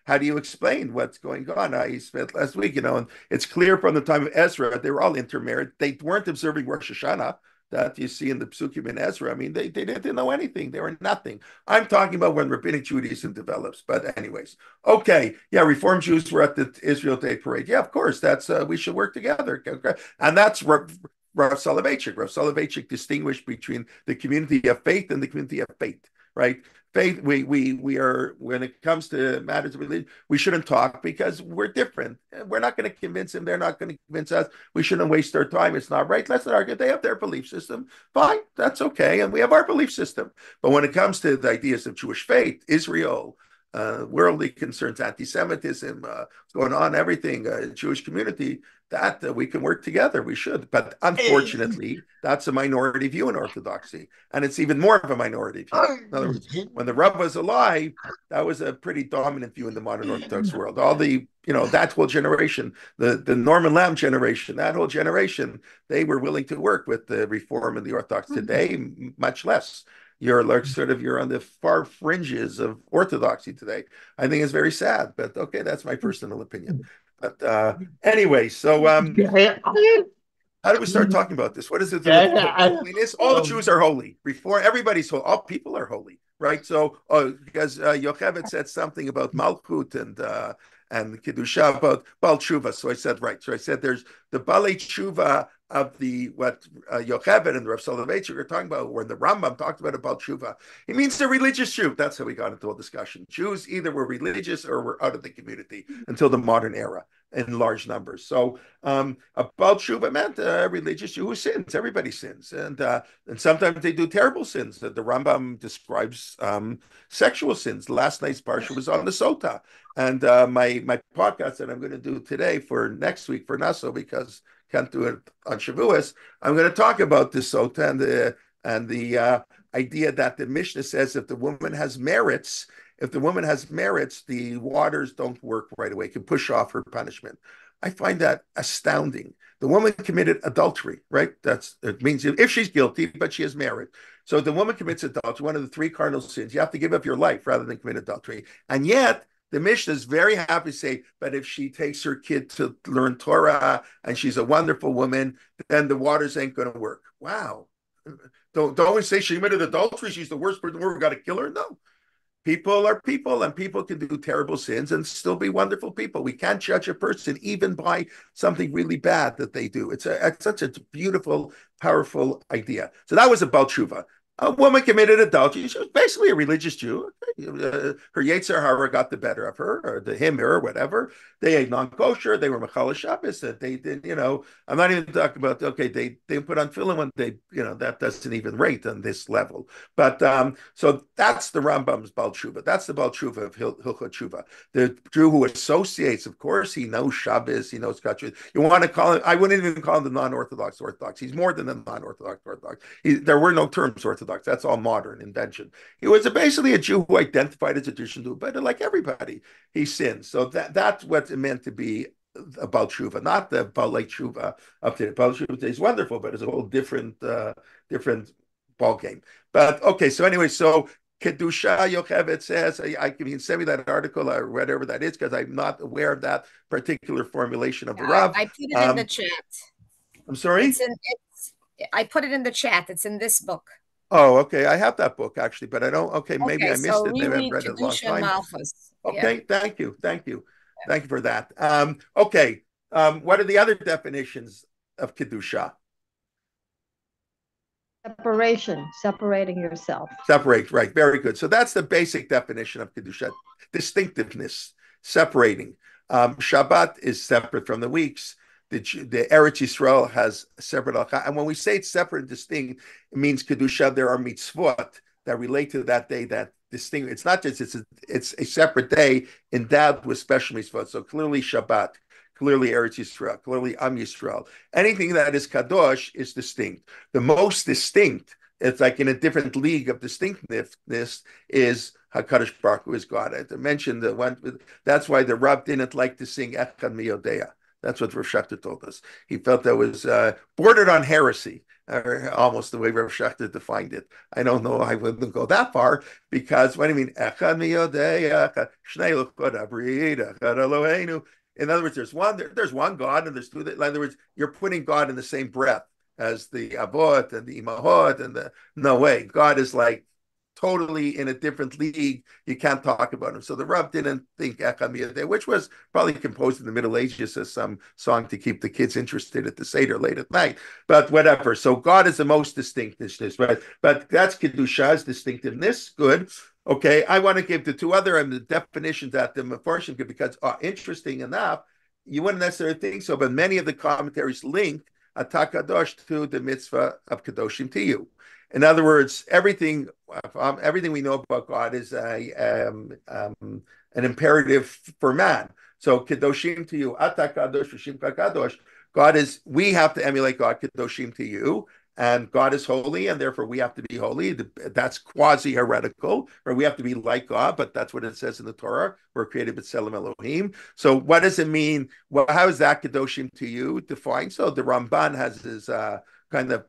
how do you explain what's going on? I spent last week, and it's clear from the time of Ezra, they were all intermarried. They weren't observing Rosh Hashanah that you see in the Psukim in Ezra. I mean, they didn't know anything. They were nothing. I'm talking about when Rabbinic Judaism develops. But anyways, okay. Yeah, Reform Jews were at the Israel Day Parade. Yeah, of course. That's we should work together. Okay. And that's Rav Soloveitchik. Rav Soloveitchik distinguished between the community of faith and the community of faith, right? Faith, we are, when it comes to matters of religion, we shouldn't talk because we're different. We're not going to convince them. They're not going to convince us. We shouldn't waste our time. It's not right. Let's not argue. They have their belief system. Fine. That's okay. And we have our belief system. But when it comes to the ideas of Jewish faith, Israel, worldly concerns, anti-Semitism, what's going on, everything, Jewish community, that we can work together. We should. But unfortunately, that's a minority view in Orthodoxy. And it's even more of a minority view. In other words, when the Rabbi was alive, that was a pretty dominant view in the modern Orthodox world. All the, that whole generation, the Norman Lamb generation, that whole generation, they were willing to work with the Reform and the Orthodox. Today, much less. You're on the far fringes of Orthodoxy today. I think it's very sad, but okay, that's my personal opinion. But anyway, so how do we start talking about this? What is it? Holiness? All the Jews are holy. Reform, everybody's holy. All people are holy, right? So, because Yocheved said something about Malchut and Kedusha about Bal Tshuva. So I said, right. So I said there's the Balei Tshuva of the what Yocheved and Rav Soloveitchik are talking about, when the Rambam talked about tshuva, he means the religious Jew. That's how we got into a discussion. Jews either were religious or were out of the community until the modern era in large numbers. So about tshuva meant a religious Jew who sins. Everybody sins, and sometimes they do terrible sins. The Rambam describes sexual sins. Last night's parsha was on the Sota, and my podcast that I'm going to do today for next week for Naso, because can't do it on Shavuos, I'm going to talk about the Sota and the idea that the Mishnah says if the woman has merits, the waters don't work right away, can push off her punishment. I find that astounding. The woman committed adultery, right? It means if she's guilty, but she has merit. So the woman commits adultery, one of the three cardinal sins. You have to give up your life rather than commit adultery. And yet, the Mishnah is very happy to say, but if she takes her kid to learn Torah and she's a wonderful woman, then the waters ain't going to work. Wow. Don't always say she committed adultery, she's the worst person in the world, we've got to kill her. No. People are people, and people can do terrible sins and still be wonderful people. We can't judge a person even by something really bad that they do. It's such a beautiful, powerful idea. So that was about tshuva. A woman committed adultery. She was basically a religious Jew. Her Yetzer Hara got the better of her, or him, or whatever. They ate non-kosher. They were Mechal Shabbos. They did, I'm not even talking about, they put on tefillin when that doesn't even rate on this level. But so that's the Rambam's Baal Tshuva. That's the Baal Tshuva of Hilchot Tshuva. The Jew who associates, of course, he knows Shabbos, he knows Kachut. You want to call him, I wouldn't even call him the non-Orthodox Orthodox. He's more than the non-Orthodox Orthodox. There were no terms Orthodox. That's all modern invention. He was basically a Jew who identified as a Jew, but like everybody, he sinned. So that's what it meant to be about tshuva, not the balei tshuva up to Baal Tshuva is wonderful, but it's a whole different ball game. But okay, so anyway, so Kedusha Yocheved says, I can send me that article or whatever that is, because I'm not aware of that particular formulation of the Rav.
I put it in the chat.
I'm sorry?
I put it in the chat. It's in this book.
Oh, okay. I have that book actually, but I don't. Okay, maybe I missed it. Maybe I've read it a long
Kedusha
time.
Malchus.
Okay, thank you for that. Okay, what are the other definitions of kedusha?
Separation, separating yourself.
Separate, right? Very good. So that's the basic definition of kedusha: distinctiveness, separating. Shabbat is separate from the weeks. The Eretz Yisrael has a separate halakha, and when we say it's separate and distinct, it means kedusha. There are mitzvot that relate to that day that distinct. It's not just it's a separate day endowed with special mitzvot. So clearly Shabbat, clearly Eretz Yisrael, clearly Am Yisrael. Anything that is kadosh is distinct. The most distinct, it's like in a different league of distinctness, is HaKadosh Baruch Hu is God. I mentioned the one. That's why the Rab didn't like to sing Echad Miyodea. That's what Rav Shachter told us. He felt that was bordered on heresy, or almost the way Rav Shachter defined it. I don't know. I wouldn't go that far, because what do you mean? Echad miyodei, shnei luchot abrid, echad Eloheinu. In other words, there's one God, and there's two. In other words, you're putting God in the same breath as the Avot and the Imahot and the. No way. God is like totally in a different league. You can't talk about him. So the Rav didn't think Echad Miyodei, which was probably composed in the Middle Ages as some song to keep the kids interested at the Seder late at night. But whatever. So God is the most distinctness, right? But that's Kedusha's distinctiveness. Good. Okay. I want to give the two other the definitions that the Mefarshim give, because interesting enough, you wouldn't necessarily think so, but many of the commentaries link Atah Kadosh to the mitzvah of Kadoshim to you. In other words, everything we know about God is an imperative for man. So Kedoshim to you, Atah Kadosh, Rishim Kadosh. God is, we have to emulate God, Kedoshim to you, and God is holy, and therefore we have to be holy. That's quasi-heretical, or we have to be like God, but that's what it says in the Torah. We're created b'tselem Elohim. So what does it mean? Well, how is that Kedoshim to you defined? So the Ramban has his kind of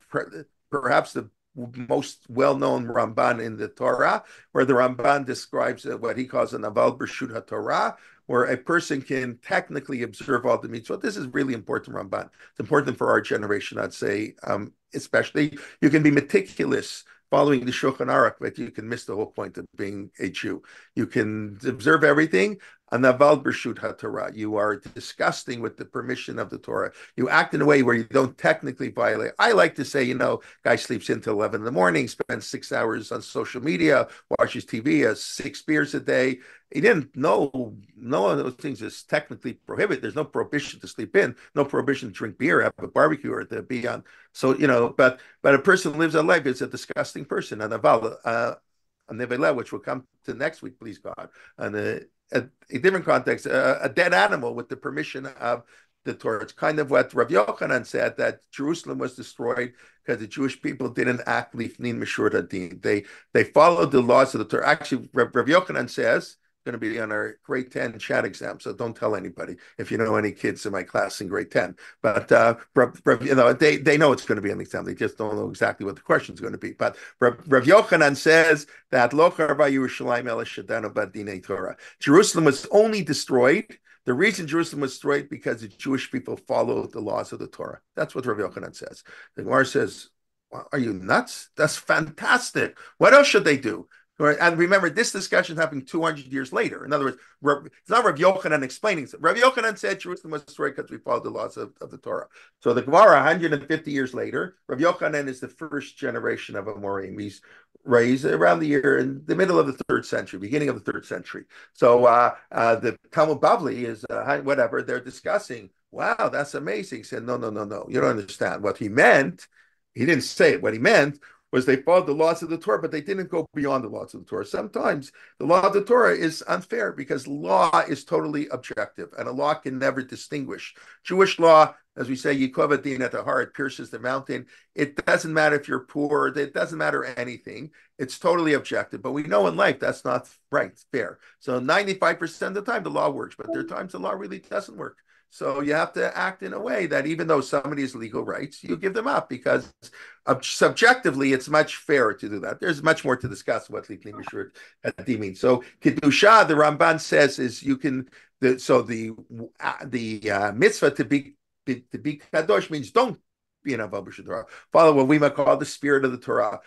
perhaps the most well-known Ramban in the Torah, where the Ramban describes what he calls an aval b'rshut haTorah, where a person can technically observe all the mitzvot. This is really important, Ramban. It's important for our generation, I'd say, especially. You can be meticulous following the Shulchan Aruch, but you can miss the whole point of being a Jew. You can observe everything, Anaval B'Rshut HaTorah. You are disgusting with the permission of the Torah. You act in a way where you don't technically violate. I like to say, guy sleeps until 11 in the morning, spends 6 hours on social media, watches TV, has 6 beers a day. He didn't know none of those things is technically prohibited. There's no prohibition to sleep in, no prohibition to drink beer, have a barbecue, or to be on. So, but a person who lives a life is a disgusting person. And a nevela, which we'll come to next week, please God, and a different context, a dead animal with the permission of the Torah. It's kind of what Rav Yochanan said, that Jerusalem was destroyed because the Jewish people didn't act lifnin mishur hadin. They followed the laws of the Torah. Actually, Rav Yochanan says, going to be on our grade 10 chat exam, so don't tell anybody if you know any kids in my class in grade 10. But they know it's going to be an exam. They just don't know exactly what the question is going to be. But Rav Yochanan says that Jerusalem was only destroyed. The reason Jerusalem was destroyed because the Jewish people followed the laws of the Torah. That's what Rav Yochanan says. The Gemara says, well, are you nuts? That's fantastic. What else should they do? And remember, this discussion happened 200 years later. In other words, it's not Rabbi Yochanan explaining. Rabbi Yochanan said Jerusalem was destroyed because we followed the laws of the Torah. So the Gemara, 150 years later, Rabbi Yochanan is the first generation of Amorim. He's raised around the year in the middle of the 3rd century, beginning of the 3rd century. So the Talmud Bavli is whatever they're discussing. Wow, that's amazing. He said, no, you don't understand. What he meant, he didn't say it. What he meant was they followed the laws of the Torah, but they didn't go beyond the laws of the Torah. Sometimes the law of the Torah is unfair because law is totally objective, and a law can never distinguish. Jewish law, as we say, Yikov Adin at the heart, pierces the mountain. It doesn't matter if you're poor. It doesn't matter anything. It's totally objective. But we know in life that's not right, fair. So 95% of the time the law works, but there are times the law really doesn't work. So you have to act in a way that even though somebody has legal rights, you give them up because subjectively it's much fairer to do that. There's much more to discuss what Lifnei Mishur Hadin means. So Kedusha, the Ramban says, is you can. The mitzvah to be Kadosh means don't be an Avodah Torah. Follow what we might call the spirit of the Torah.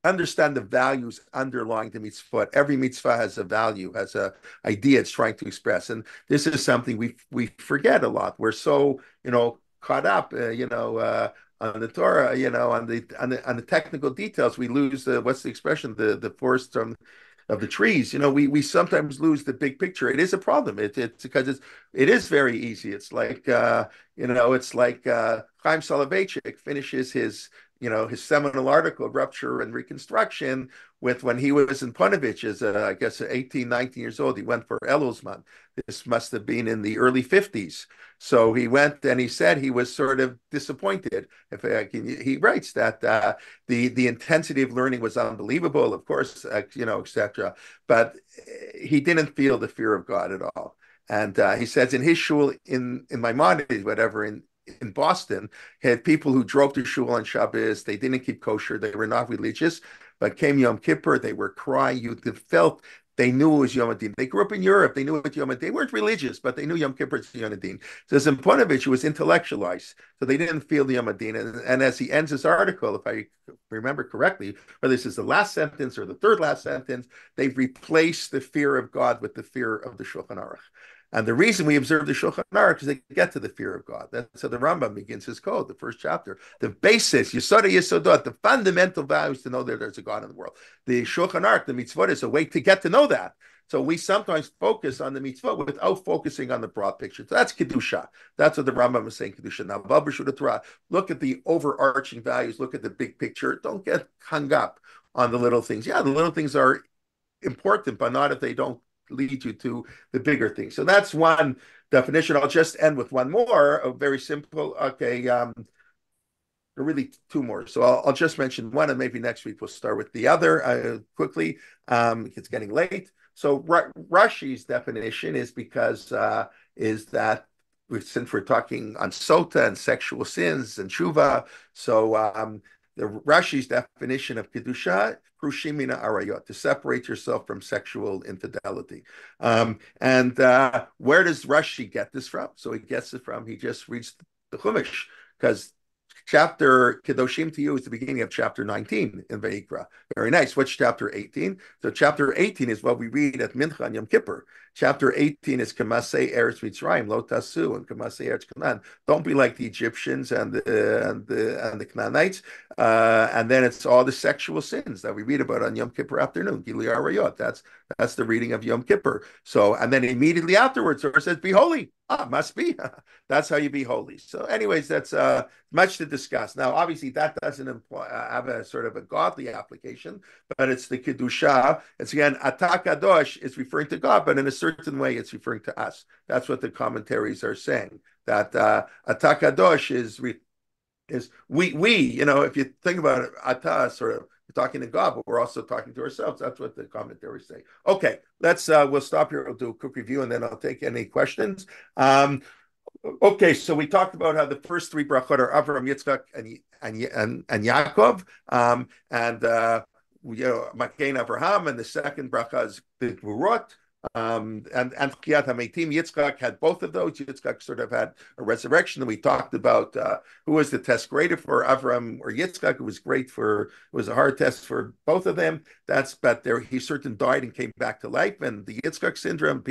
Understand the values underlying the mitzvah. Every mitzvah has a value, has an idea it's trying to express, and this is something we forget a lot. We're so caught up, on the Torah, on the technical details. We lose what's the expression? The forest of the trees. We sometimes lose the big picture. It is a problem. It's because it is very easy. It's like it's like Chaim Soloveitchik finishes his seminal article, Rupture and Reconstruction, with when he was in Ponevezh as, I guess, 18, 19 years old. He went for Elosman. This must have been in the early 50s. So he went and he said he was sort of disappointed. He writes that the intensity of learning was unbelievable, of course, etc. But he didn't feel the fear of God at all. And he says in his shul in Maimonides, whatever, in Boston, had people who drove to shul on Shabbos. They didn't keep kosher. They were not religious. But came Yom Kippur, they were crying. You felt they knew it was Yom Adin. They grew up in Europe. They knew it was Yom Adin. They weren't religious, but they knew Yom Kippur is Yom Adin. So in Ponevezh, it was intellectualized. So they didn't feel the Yom Adin. And as he ends his article, if I remember correctly, whether this is the last sentence or the third last sentence, they've replaced the fear of God with the fear of the Shulchan Aruch. And the reason we observe the Shulchan Aruch is they get to the fear of God. That's how the Rambam begins his code, the first chapter. The basis, Yesod Yesodot, the fundamental values to know that there's a God in the world. The Shulchan Aruch, the mitzvot, is a way to get to know that. So we sometimes focus on the mitzvot without focusing on the broad picture. So that's Kedusha. That's what the Rambam is saying, Kedusha. Now, B'Rshut Torah, look at the overarching values, look at the big picture. Don't get hung up on the little things. Yeah, the little things are important, but not if they don't lead you to the bigger things. So that's one definition. I'll just end with one more, a very simple. Okay, really two more. So I'll just mention one, and maybe next week we'll start with the other quickly. It's getting late. So Rashi's definition is is that since we're talking on sota and sexual sins and tshuva, so the Rashi's definition of kedusha, prushimina arayot, to separate yourself from sexual infidelity. And where does Rashi get this from? So he gets it from, he just reads the Chumash, because chapter Kedoshim to you is the beginning of chapter 19 in Vayikra. Very nice. What's chapter 18? So chapter 18 is what we read at Mincha and Yom Kippur. Chapter 18 is Kamasei Eretz Mitzrayim, Lo Tasu, and Kamasei Eretz Canaan. Don't be like the Egyptians and the Canaanites. And then it's all the sexual sins that we read about on Yom Kippur afternoon. Gili Arayot. That's the reading of Yom Kippur. So, and then immediately afterwards, it says, "Be holy." Must be. That's how you be holy. So, anyways, that's much to discuss. Now, obviously, that doesn't have a sort of a godly application, but it's the kedusha. It's again, Ata Kadosh is referring to God, but in a certain way, it's referring to us. That's what the commentaries are saying. That Ata Kadosh is we. You know, if you think about it, Ata sort of. We're talking to God, but we're also talking to ourselves. That's what the commentaries say. Okay, we'll stop here. We'll do a quick review, and then I'll take any questions. Okay, so we talked about how the first three brachot are Avraham, Yitzchak, and Yaakov, and Makein Avraham, and the second bracha is the Gvurot. And Chiyat HaMeitim, Yitzchak had both of those. Yitzchak sort of had a resurrection. And we talked about who was the test greater for Avram or Yitzchak. It was a hard test for both of them. But he certain died and came back to life. And the Yitzchak syndrome,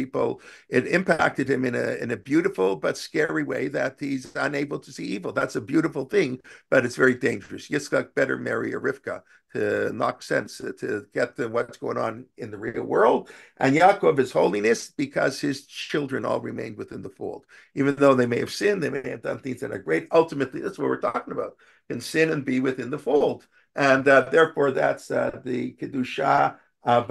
it impacted him in a beautiful but scary way that he's unable to see evil. That's a beautiful thing, but it's very dangerous. Yitzchak better marry a Rivka to knock sense, to get to what's going on in the real world. And Yaakov is holiness because his children all remained within the fold. Even though they may have sinned, they may have done things that are great. Ultimately, that's what we're talking about. Can sin and be within the fold. And therefore, that's the Kedusha of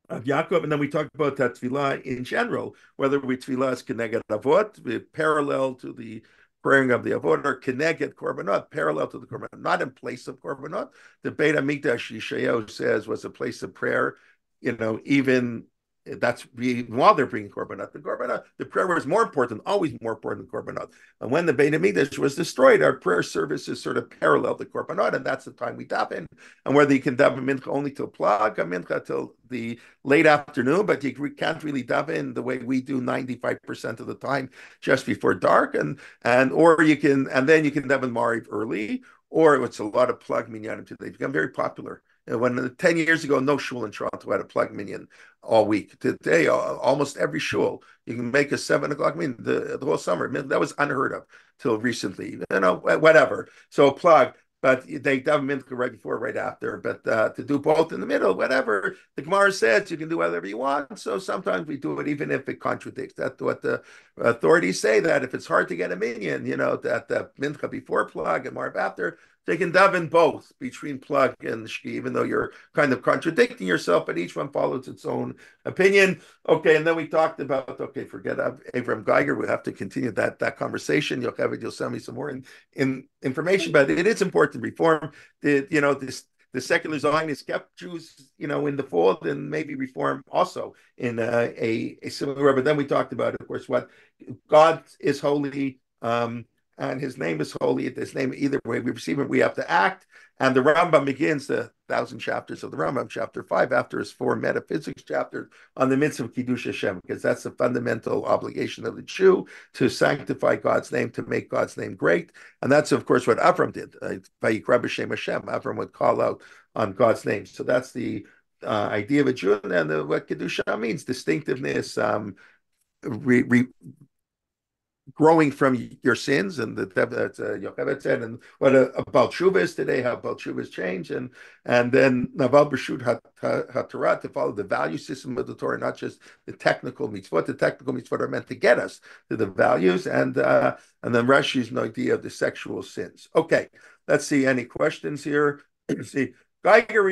Yaakov. And then we talked about that tefillah in general, whether we tefillah is Keneged Avot, parallel to the praying of the Avot, or Keneged Korbanot, parallel to the Korbanot, not in place of Korbanot. The Beit HaMikdash, Yeshayahu says, was a place of prayer, even while they're bringing korbanot. The prayer was more important, always more important than korbanot. And when the Beit HaMikdash was destroyed, our prayer services sort of parallel the korbanot, and that's the time we daven. And whether you can daven mincha only till plag, mincha till the late afternoon, but you can't really daven the way we do 95% of the time, just before dark, and then you can daven mariv early, or it's a lot of plag minyanim today. They become very popular. When 10 years ago, no shul in Toronto had a plug minyan all week. Today, almost every shul, you can make a 7 o'clock minyan the whole summer. That was unheard of till recently. Whatever. So plug, but they daven mincha right before, right after. But to do both in the middle, whatever. The Gemara says you can do whatever you want. So sometimes we do it even if it contradicts. That's what the authorities say, that if it's hard to get a minyan, that the mincha before plug and marv after, they can daven both between plug and shki, even though you're kind of contradicting yourself, but each one follows its own opinion. Okay, and then we talked about, forget Avram Geiger. We'll have to continue that conversation. You'll send me some more information, but it is important to reform. The secular Zionists kept Jews, in the fold, and maybe reform also in a similar way. But then we talked about, of course, what God is holy, and his name is holy. His name, either way we receive him, we have to act. And the Rambam begins the 1,000 chapters of the Rambam, chapter 5, after his 4 metaphysics chapters on the mitzvah of Kiddush Hashem, because that's the fundamental obligation of the Jew, to sanctify God's name, to make God's name great. And that's, of course, what Avram did. Vayikra b'shem Hashem. Avram would call out on God's name. So that's the idea of a Jew. And what Kedusha means, distinctiveness, growing from your sins, and that's Yocheved said. And what about Tshuva is today, how about Tshuva's change, and then Naval B'Shut HaTorah, to follow the value system of the Torah, not just the technical mitzvot. The technical mitzvot are meant to get us to the values, and then Rashi's idea of the sexual sins. Okay, let's see, any questions here? Let's see. Geiger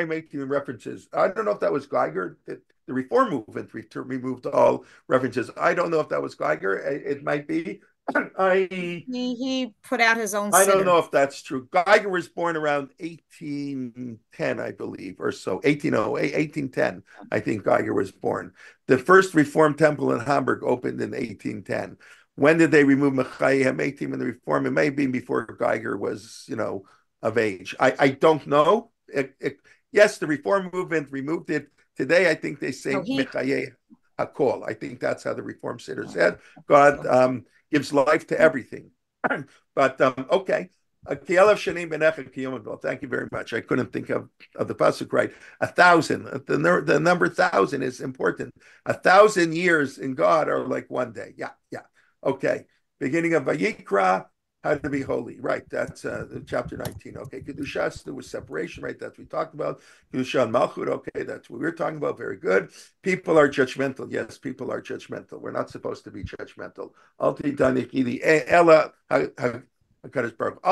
making references. I don't know if that was Geiger. The Reform movement removed all references. I don't know if that was Geiger. It might be.
He put out his own.
I don't know if that's true. Geiger was born around 1810, I believe, or so. 1810, I think Geiger was born. The first Reformed temple in Hamburg opened in 1810. When did they remove Mechai HaMeitim in the Reform? It may have been before Geiger was, of age. I don't know. Yes, the Reform movement removed it. Today, I think they say Mechaye HaKol. I think that's how the Reform Siddur said. God gives life to everything. But okay. Thank you very much. I couldn't think of the pasuk right. 1,000. The number 1,000 is important. 1,000 years in God are like one day. Yeah, yeah. Okay. Beginning of Vayikra, how to be holy. Right. That's chapter 19. Okay. Kedushas, there was separation. Right. That's what we talked about. Kedusha and Malchut. Okay. That's what we were talking about. Very good. People are judgmental. Yes, people are judgmental. We're not supposed to be judgmental. Alti Danikidi Ella. HaKadosh Baruch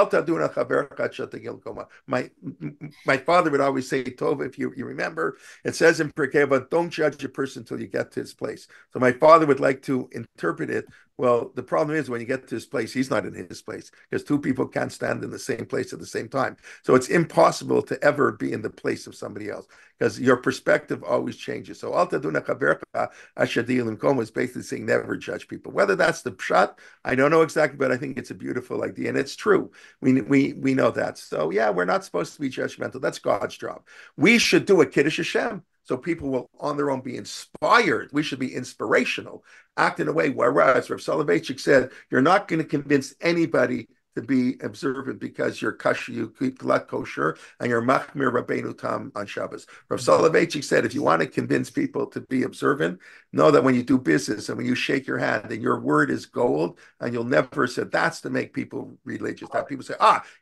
my father would always say, Tova, if you remember, it says in Pirkei Avot, don't judge a person until you get to his place. So my father would like to interpret it. Well, the problem is when you get to his place, he's not in his place because two people can't stand in the same place at the same time. So it's impossible to ever be in the place of somebody else because your perspective always changes. So Al Taduna Chavercha Ashadi Limkom is basically saying never judge people. Whether that's the pshat, I don't know exactly, but I think it's a beautiful idea. And it's true. We know that. So yeah, we're not supposed to be judgmental. That's God's job. We should do a Kiddush Hashem. So people will on their own be inspired. We should be inspirational, act in a way. Whereas Rav Soloveitchik said, you're not going to convince anybody to be observant because you're kosher, you keep kosher, and you're machmir Rabbeinu Tam on Shabbos. Rav Soloveitchik said, if you want to convince people to be observant, know that when you do business and when you shake your hand and your word is gold, and you'll never say that's to make people religious. That people say,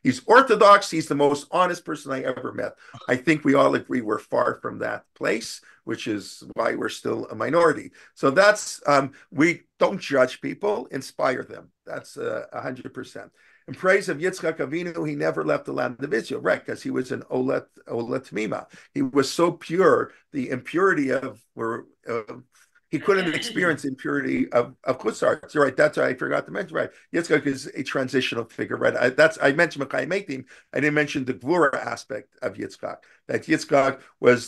he's Orthodox, he's the most honest person I ever met. I think we all agree we're far from that place, which is why we're still a minority. So that's, we don't judge people, inspire them. That's 100%. In praise of Yitzchak Avinu, he never left the land of Israel, right? Because he was an Olet Tmima. He was so pure, the impurity of he couldn't experience the impurity of Chutzar. So right, that's what I forgot to mention. Right, Yitzchak is a transitional figure. Right, I mentioned Mekayim Eitim. I didn't mention the Gvura aspect of Yitzchak. That Yitzchak was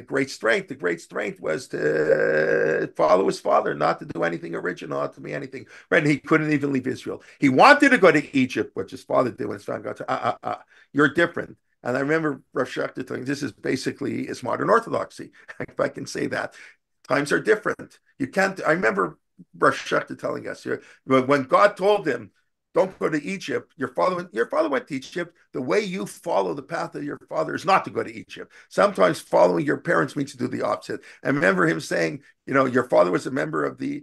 great strength. The great strength was to follow his father, not to do anything original, not to be anything. Right, and he couldn't even leave Israel. He wanted to go to Egypt, which his father did when his father got to. You're different. And I remember Rav Shechter telling this is basically is modern orthodoxy, if I can say that. Times are different. You can't. I remember Rosh Hashanah telling us here when God told him, "Don't go to Egypt." Your father went to Egypt. The way you follow the path of your father is not to go to Egypt. Sometimes following your parents means to do the opposite. I remember him saying, your father was a member of the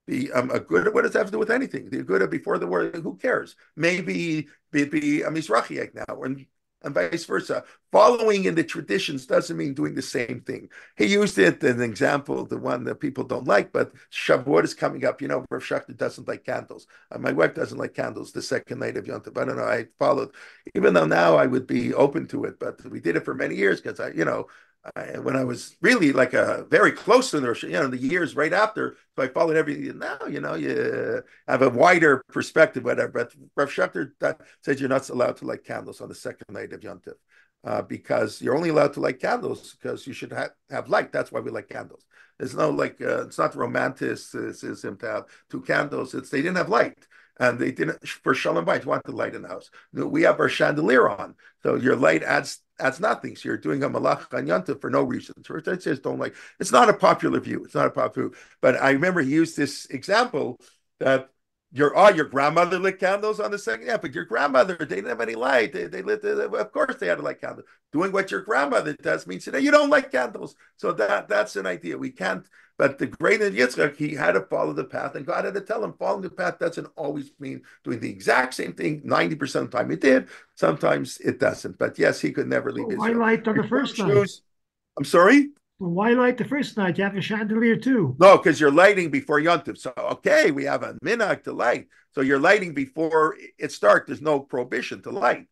Aguda. What does that have to do with anything? The Aguda before the war. Who cares? Maybe be a Mizrachiite now, and vice versa. Following in the traditions doesn't mean doing the same thing. He used it as an example, the one that people don't like, but Shavuot is coming up. Rav Shechter doesn't like candles. My wife doesn't like candles the second night of Yom Tov. I don't know. I followed, even though now I would be open to it, but we did it for many years because when I was really like very close to the years right after, so I followed everything. Now, you have a wider perspective, whatever. But Rav Shechter said you're not allowed to light candles on the second night of Yom Tov because you're only allowed to light candles because you should have light. That's why we light candles. There's no it's not romanticism to have two candles. They didn't have light. And they didn't, for Shalom Bayit, you want the light in the house. We have our chandelier on. So your light adds nothing. So you're doing a malach on Yom Tov for no reason. So it says don't like. It's not a popular view. It's not a popular view. But I remember he used this example that your grandmother lit candles on the second. Yeah, but your grandmother, they didn't have any light. They lit, of course they had to light candles. Doing what your grandmother does means you don't like candles. So that's an idea. We can't. But the great Yitzchak, he had to follow the path, and God had to tell him, following the path doesn't always mean doing the exact same thing. 90% of the time it did. Sometimes it doesn't. But yes, he could never leave Israel.
Why light on the first night?
I'm sorry?
Well, why light the first night? You have a chandelier too.
No, because you're lighting before Yom Tov. So, okay, we have a minhag to light. So you're lighting before it's dark. There's no prohibition to light.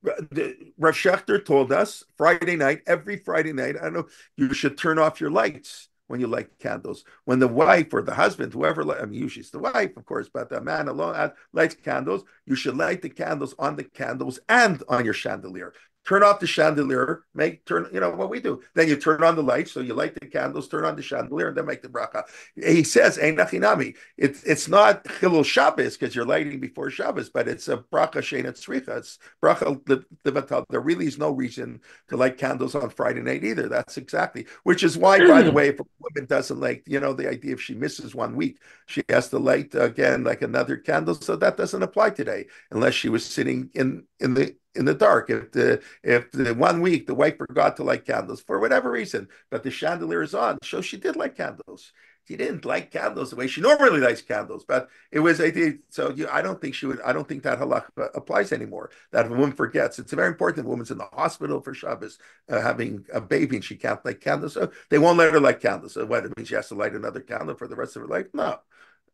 Rav Shechter told us every Friday night, I don't know, you should turn off your lights when you light candles. When the wife or the husband, whoever, usually it's the wife, of course, but the man alone lights candles, you should light the candles on the candles and on your chandelier. turn off the chandelier, what we do. Then you turn on the lights, so you light the candles, turn on the chandelier, and then make the bracha. He says, Ein Nachinami. It's not Chilul Shabbos because you're lighting before Shabbos, but it's a bracha sheina tzricha. It's bracha levatal. There really is no reason to light candles on Friday night either. That's exactly, which is why, by the way, if a woman doesn't like, the idea if she misses 1 week, she has to light again like another candle. So that doesn't apply today, unless she was sitting in the dark. If the 1 week the wife forgot to light candles for whatever reason, but the chandelier is on, so she did light candles. She didn't light candles the way she normally lights candles, but it was I don't think she would. I don't think that halakha applies anymore. That if a woman forgets, it's very important. The woman's in the hospital for Shabbos, having a baby, and she can't light candles, so they won't let her light candles. So what, it means she has to light another candle for the rest of her life? No.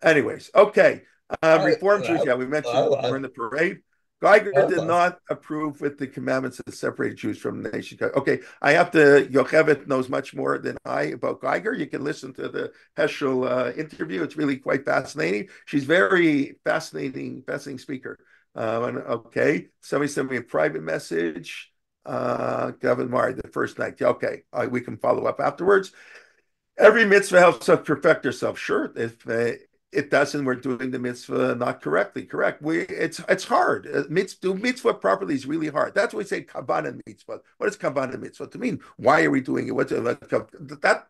Anyways, okay. Reform Jews, we mentioned during the parade. Geiger did not approve with the commandments that separate Jews from the nation. Okay, I have to, Yocheved knows much more than I about Geiger. You can listen to the Heschel interview. It's really quite fascinating. She's very fascinating speaker. Okay, somebody sent me a private message. Gavin Mari, the first night. Okay, we can follow up afterwards. Every mitzvah helps us perfect herself. Sure, if it doesn't, we're doing the mitzvah not correctly. Correct. It's hard. Do mitzvah properly is really hard. That's why we say kavanah mitzvah. What is kavanah mitzvah to mean? Why are we doing it?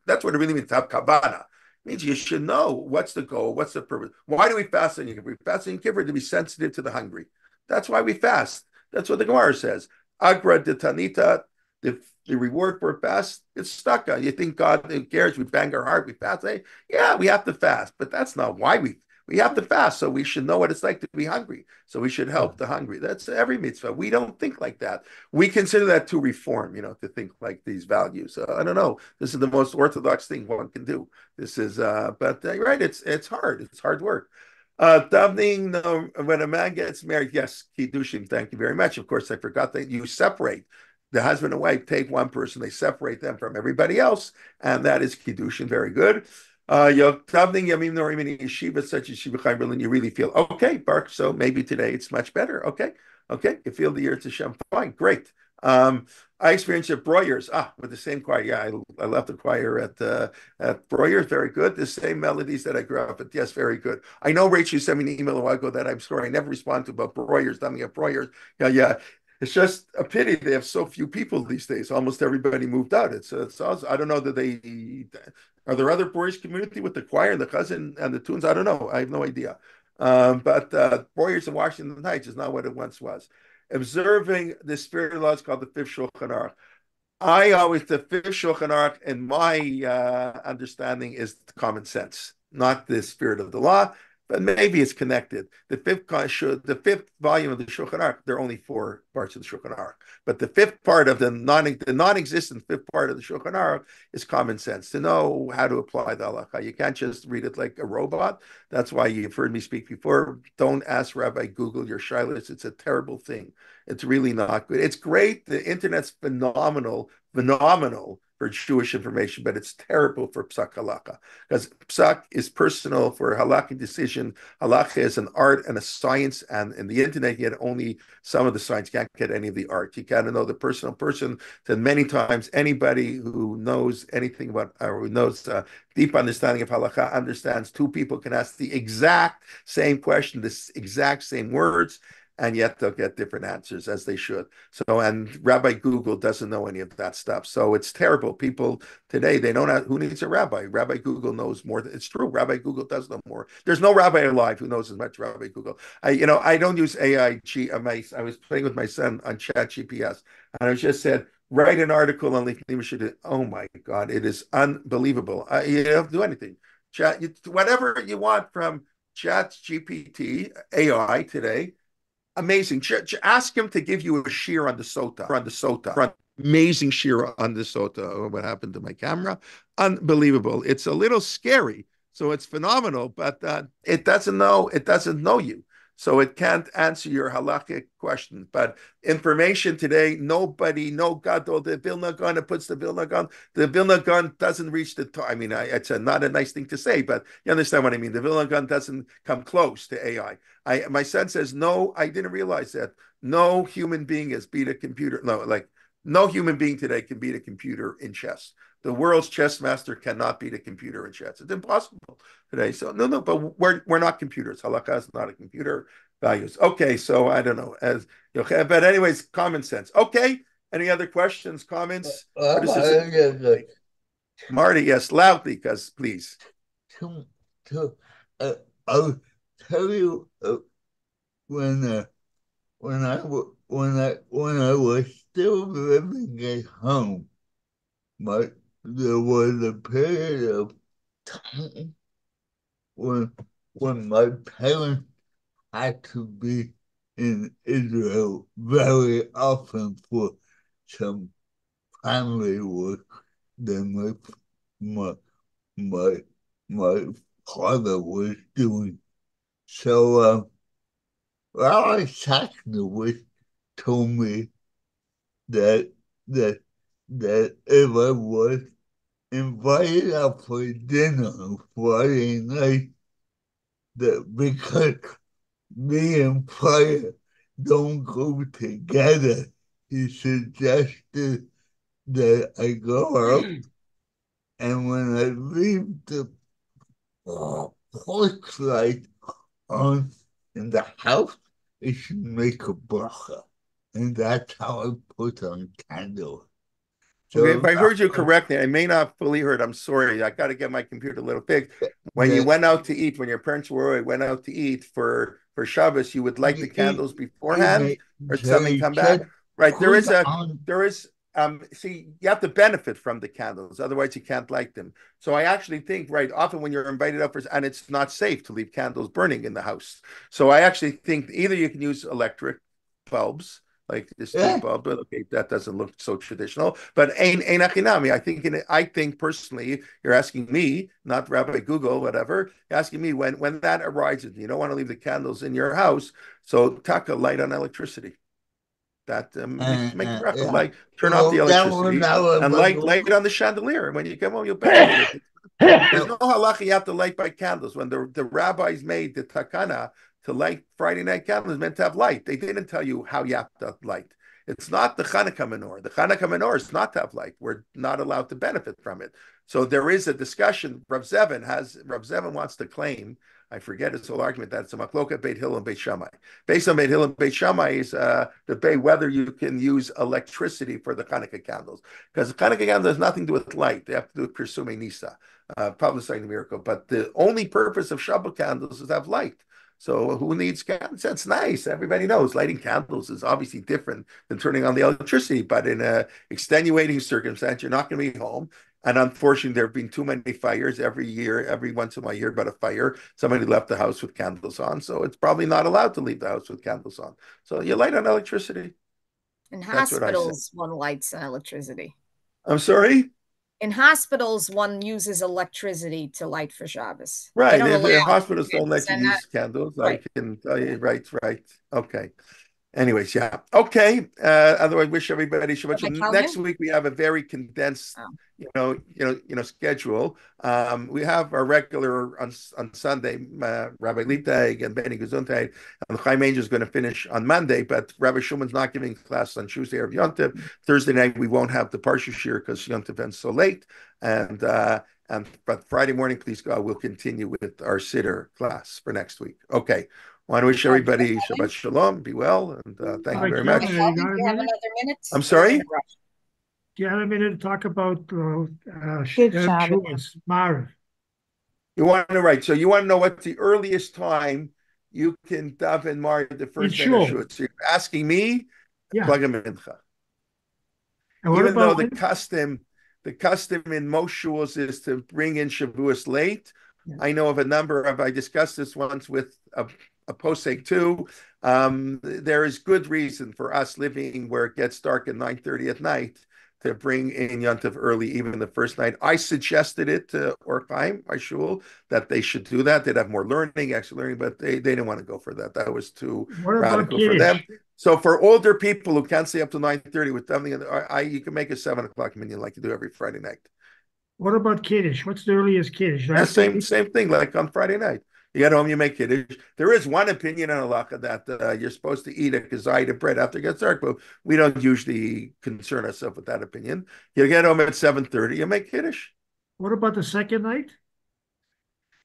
That's what it really means to have kavanah. It means you should know what's the goal, what's the purpose. Why do we fast on Yom Kippur? We fast on Yom Kippur to be sensitive to the hungry. That's why we fast. That's what the Gemara says. Agra de tanita. The reward for a fast, it's stuck on. You think God cares? We bang our heart, we fast. Yeah, we have to fast, but that's not why we have to fast. So we should know what it's like to be hungry. So we should help the hungry. That's every mitzvah. We don't think like that. We consider that to reform, to think like these values. I don't know. This is the most orthodox thing one can do. This is, but you're right. It's hard. It's hard work. Davening, when a man gets married, yes, kiddushim. Thank you very much. Of course, I forgot that you separate. The husband and wife take one person, they separate them from everybody else, and that is kiddushin. Very good. Yeshiva, such as Yeshiva Chaim Berlin, you really feel okay, Bark. So maybe today it's much better. Okay, you feel the Yirtzeh Hashem fine, great. I experienced at Breuer's, with the same choir. Yeah, I left the choir at Breuer's, very good. The same melodies that I grew up with. Yes, very good. I know Rachel sent me an email a while ago that I'm sorry I never respond to about Breuer's, Dummy at Breuer's. Yeah. It's just a pity they have so few people these days. Almost everybody moved out. It's I don't know that are there other Breuer's community with the choir and the cousin and the tunes? I don't know. I have no idea. But Breuer's in Washington Heights is not what it once was. Observing the spirit law is called the fifth Shulchan Aruch. The fifth Shulchan Aruch, in my understanding, is common sense, not the spirit of the law. But maybe it's connected. The fifth volume of the Shulchan Aruch, there are only 4 parts of the Shulchan Aruch. But the fifth part of the non-existent fifth part of the Shulchan Aruch is common sense, to know how to apply the halacha. You can't just read it like a robot. That's why you've heard me speak before. Don't ask Rabbi Google your shilas. It's a terrible thing. It's really not good. It's great. The internet's phenomenal for Jewish information, but it's terrible for psak halakha, because psak is personal for halakhic decision. Halakha is an art and a science, and in the internet you get only some of the science. You can't get any of the art. You got to know the personal person. Then many times anybody who knows anything about, or who knows deep understanding of halakha, understands 2 people can ask the exact same question, the exact same words, and yet they'll get different answers, as they should. So, and Rabbi Google doesn't know any of that stuff. So it's terrible. People today, they don't know who needs a rabbi. Rabbi Google knows more. It's true. Rabbi Google does know more. There's no rabbi alive who knows as much Rabbi Google. I don't use AI. I was playing with my son on Chat GPS, and I just said, write an article on Lichnei. Oh my God, it is unbelievable. You don't have to do anything. Whatever you want from Chat GPT, AI today. Amazing. Ask him to give you a shear on the sota. Amazing shear on the sota. Oh, what happened to my camera? Unbelievable. It's a little scary. So it's phenomenal, but it doesn't know you. So it can't answer your halakhic question. But information today, nobody, no gadol, the Vilna Gaon, it puts the Vilna Gaon. The Vilna Gaon doesn't reach the top. I mean, it's not a nice thing to say, but you understand what I mean. The Vilna Gaon doesn't come close to AI. My son says, no, I didn't realize that. No human being has beat a computer. No, like no human being today can beat a computer in chess. The world's chess master cannot beat a computer in chess. It's impossible today. So no, but we're not computers. Halakha is not a computer. Values. Okay, so I don't know. But anyways, common sense. Okay. Any other questions, comments, criticism? Marty, yes, loudly, because please.
I'll tell you when I was still living at home, but there was a period of time when my parents had to be in Israel very often for some family work that my my my father was doing. So our sacrist told me that that that if I was invited out for dinner on Friday night, that because me and fire don't go together, he suggested that I go out, and when I leave the porch light on in the house, it should make a bracha. And that's how I put on candles.
Okay, if I heard you correctly, I may not fully heard. I'm sorry. I got to get my computer a little fixed. When you went out to eat, when your parents went out to eat for Shabbos, you would light the candles beforehand, or something come back. Right. There is see, you have to benefit from the candles, otherwise you can't light them. So I actually think, right, often when you're invited up and it's not safe to leave candles burning in the house. So I actually think either you can use electric bulbs, like this bulb, but okay, that doesn't look so traditional. But ein achinami, I think personally, you're asking me, not Rabbi Google, whatever, you're asking me when that arises, you don't want to leave the candles in your house, so taka light on electricity. That make bracha, like turn off the electricity and light on the chandelier. And when you come home, you'll benefit. There's no halacha you have to light by candles. When the rabbis made the takana to light Friday night candles, meant to have light. They didn't tell you how you have to light. It's not the Chanukah menorah. The Chanukah menorah is not to have light. We're not allowed to benefit from it. So there is a discussion. Rav Zevin wants to claim, I forget his whole argument, that it's a machloket Beit Hillel and Beit Shammai. Based on Beit Hillel and Beit Shammai is debate whether you can use electricity for the Chanukah candles. Because the Chanukah candle has nothing to do with light. They have to do with Pirsumei Nisa, publicizing the miracle. But the only purpose of Shabbat candles is to have light. So who needs candles? That's nice. Everybody knows lighting candles is obviously different than turning on the electricity. But in a extenuating circumstance, you're not going to be home. And unfortunately, there have been too many fires every year, every once in a year, but a fire. Somebody left the house with candles on. So it's probably not allowed to leave the house with candles on. So you light on electricicity.
In hospitals, one lights on electricity.
I'm sorry?
In hospitals, one uses electricity to light for Shabbos.
Right. If hospitals don't let you use candles, right. I can tell you. Right. Okay. Anyways, yeah. Okay. Otherwise, wish everybody Shabbat Shalom. Next week we have a very condensed, schedule. We have our regular on Sunday, Rabbi Liebtag and Benny Gesundheit, and Chaim Angel is going to finish on Monday, but Rabbi Schulman's not giving class on Tuesday or Yom Tov. Thursday night we won't have the Parsha Shir because Yom Tov ends so late, but Friday morning, please God, we'll continue with our Siddur class for next week. Okay. I want to wish everybody Shabbat Shalom, be well, and thank you very much.
Do you have another minute?
I'm sorry?
Do you have a minute to talk about
Shabbos.
Maariv?
You want to write, so you want to know what's the earliest time you can daven Maariv the first day of Shul. So you're asking me, plug him in. Even though the custom in most shuls is to bring in Shavuos late, I know of a number of, I discussed this once with a posek too. There is good reason for us living where it gets dark at 9:30 at night to bring in Yontif early, even the first night. I suggested it to Orchaim, my shul, that they should do that. They'd have more learning, extra learning, but they didn't want to go for that. That was too
What about
radical for
Kiddush?
them. So for older people who can't stay up to 9:30 with something, you can make a 7 o'clock minion like you do every Friday night.
What about Kiddush? What's the earliest Kiddush?
Yeah, same thing, like on Friday night. You get home, you make Kiddush. There is one opinion in halacha that you're supposed to eat a kazayit bread after it gets dark, but we don't usually concern ourselves with that opinion. You get home at 7:30, you make Kiddush.
What about the second night?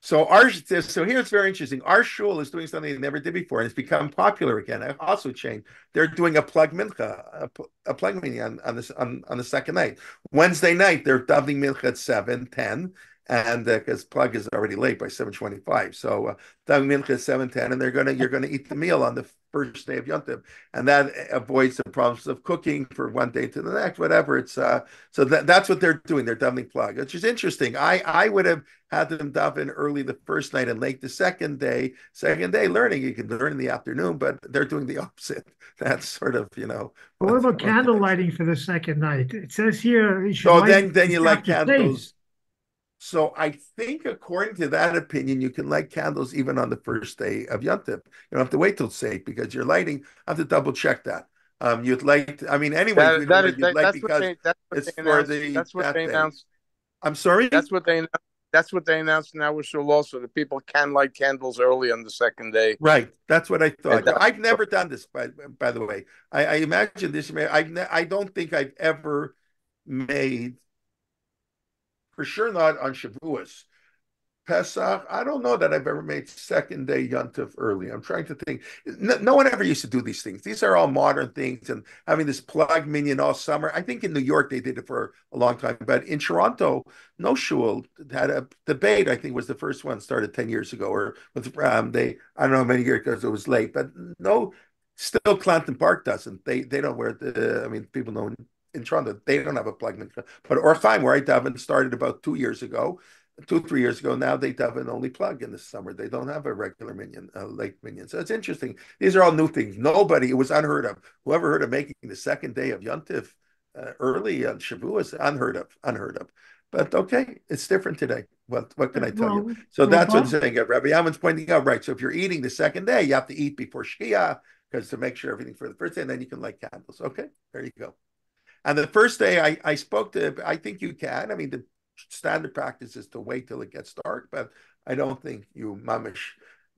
So here's very interesting. Our shul is doing something they never did before, and it's become popular again. I also changed. They're doing a plug mincha, a plug mincha on the second night. Wednesday night they're davening mincha at 7:10, and because plug is already late by 7:25, so davening mincha at 7:10, and you're gonna eat the meal on the first day of Yom Tov, and that avoids the problems of cooking for one day to the next, whatever. It's so that's what they're doing. They're davening plug, which is interesting. I would have had them daven early the first night and late the second day. Second day learning, you can learn in the afternoon, but they're doing the opposite. That's sort of
But what about candle lighting for the second night? It says here you should light
then you light candles.
days.
So I think, according to that opinion, you can light candles even on the first day of Yom Tov. You don't have to wait till it's 8 because you're lighting. I have to double check that. You'd light. I mean, anyway,
that's
for
that's what they
day.
announced.
I'm sorry.
That's what they announced in our shul also, that people can light candles early on the second day.
Right. That's what I thought. I've never done this, by the way. I imagine this. I don't think I've ever made, for sure not on Shavuos. Pesach, I don't know that I've ever made second day Yom Tov early. I'm trying to think. No one ever used to do these things. These are all modern things, and having this plug minion all summer. I think in New York they did it for a long time, but in Toronto, no shul had a debate. I think was the first one, started 10 years ago, or with I don't know how many years because it was late, but no, still Clanton Park doesn't. They don't wear I mean, people know in Toronto they don't have a plug minion, but Orchaim, where I daven, started about 2 years ago. 2-3 years ago, now they have an only plug in the summer. They don't have a regular minion, a late minion. So it's interesting. These are all new things. It was unheard of. Whoever heard of making the second day of Yom Tov early on Shavuos, unheard of. But okay, it's different today. What can I tell you? So that's what I'm saying. Rabbi Ammon's pointing out, right? So if you're eating the second day, you have to eat before Shkia, because to make sure everything for the first day, and then you can light candles. Okay, there you go. And the first day I spoke to, I think you can. I mean, the standard practice is to wait till it gets dark, but I don't think you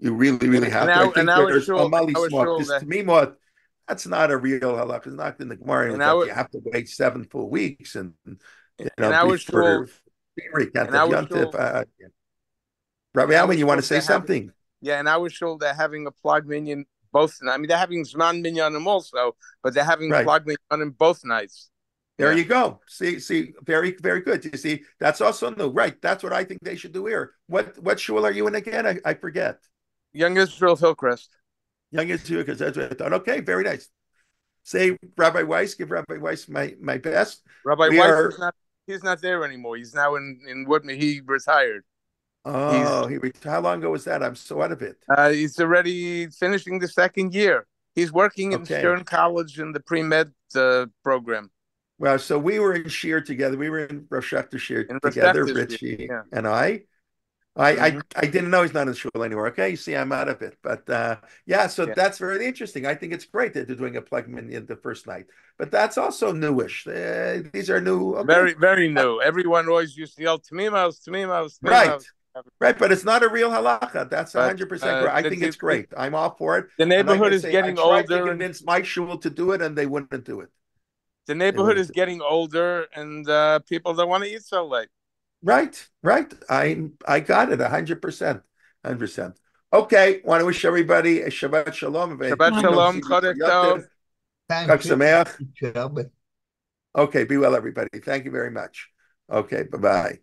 really have to. I think there's Amali Smok. This to me, that's not a real halakha. It's not in the Gemara. You have to wait 7 full weeks, and before Rabbi Alvin, you want to say something?
Yeah, and I was told they're having a plug minion both. I mean, they're having Zman minyanim also, but they're having plug minyanim both nights.
There you go. See, very, very good. You see, that's also new, right? That's what I think they should do here. What shul are you in again? I forget.
Young Israel Hillcrest.
Young Israel, because that's what I thought. Okay, very nice. Say Rabbi Weiss, give Rabbi Weiss my best.
Rabbi Weiss he's not there anymore. He's now in Whitman. He retired.
Oh, how long ago was that? I'm so out of it.
He's already finishing the second year. He's working in Stern College in the pre-med program.
Well, so we were in Shir together. We were in Rosh Hashanah Shir together, Richie and I. I didn't know he's not in the shul anymore. Okay, you see, I'm out of it. But so that's very interesting. I think it's great that they're doing a plug minion the first night. But that's also newish. These are new. Okay.
Very, very new. Everyone always used to yell, Tamimos.
Right, but it's not a real halacha. That's 100% correct. I think it's great. I'm all for it.
The neighborhood is getting older. I tried
to convince my shul to do it, and they wouldn't do it.
The neighborhood is getting older, and people don't want to eat so late.
Right. I got it 100%. 100%. Okay. Want to wish everybody a Shabbat Shalom.
Shabbat Shalom. Chodesh
Tov. Okay. Be well, everybody. Thank you very much. Okay. Bye-bye.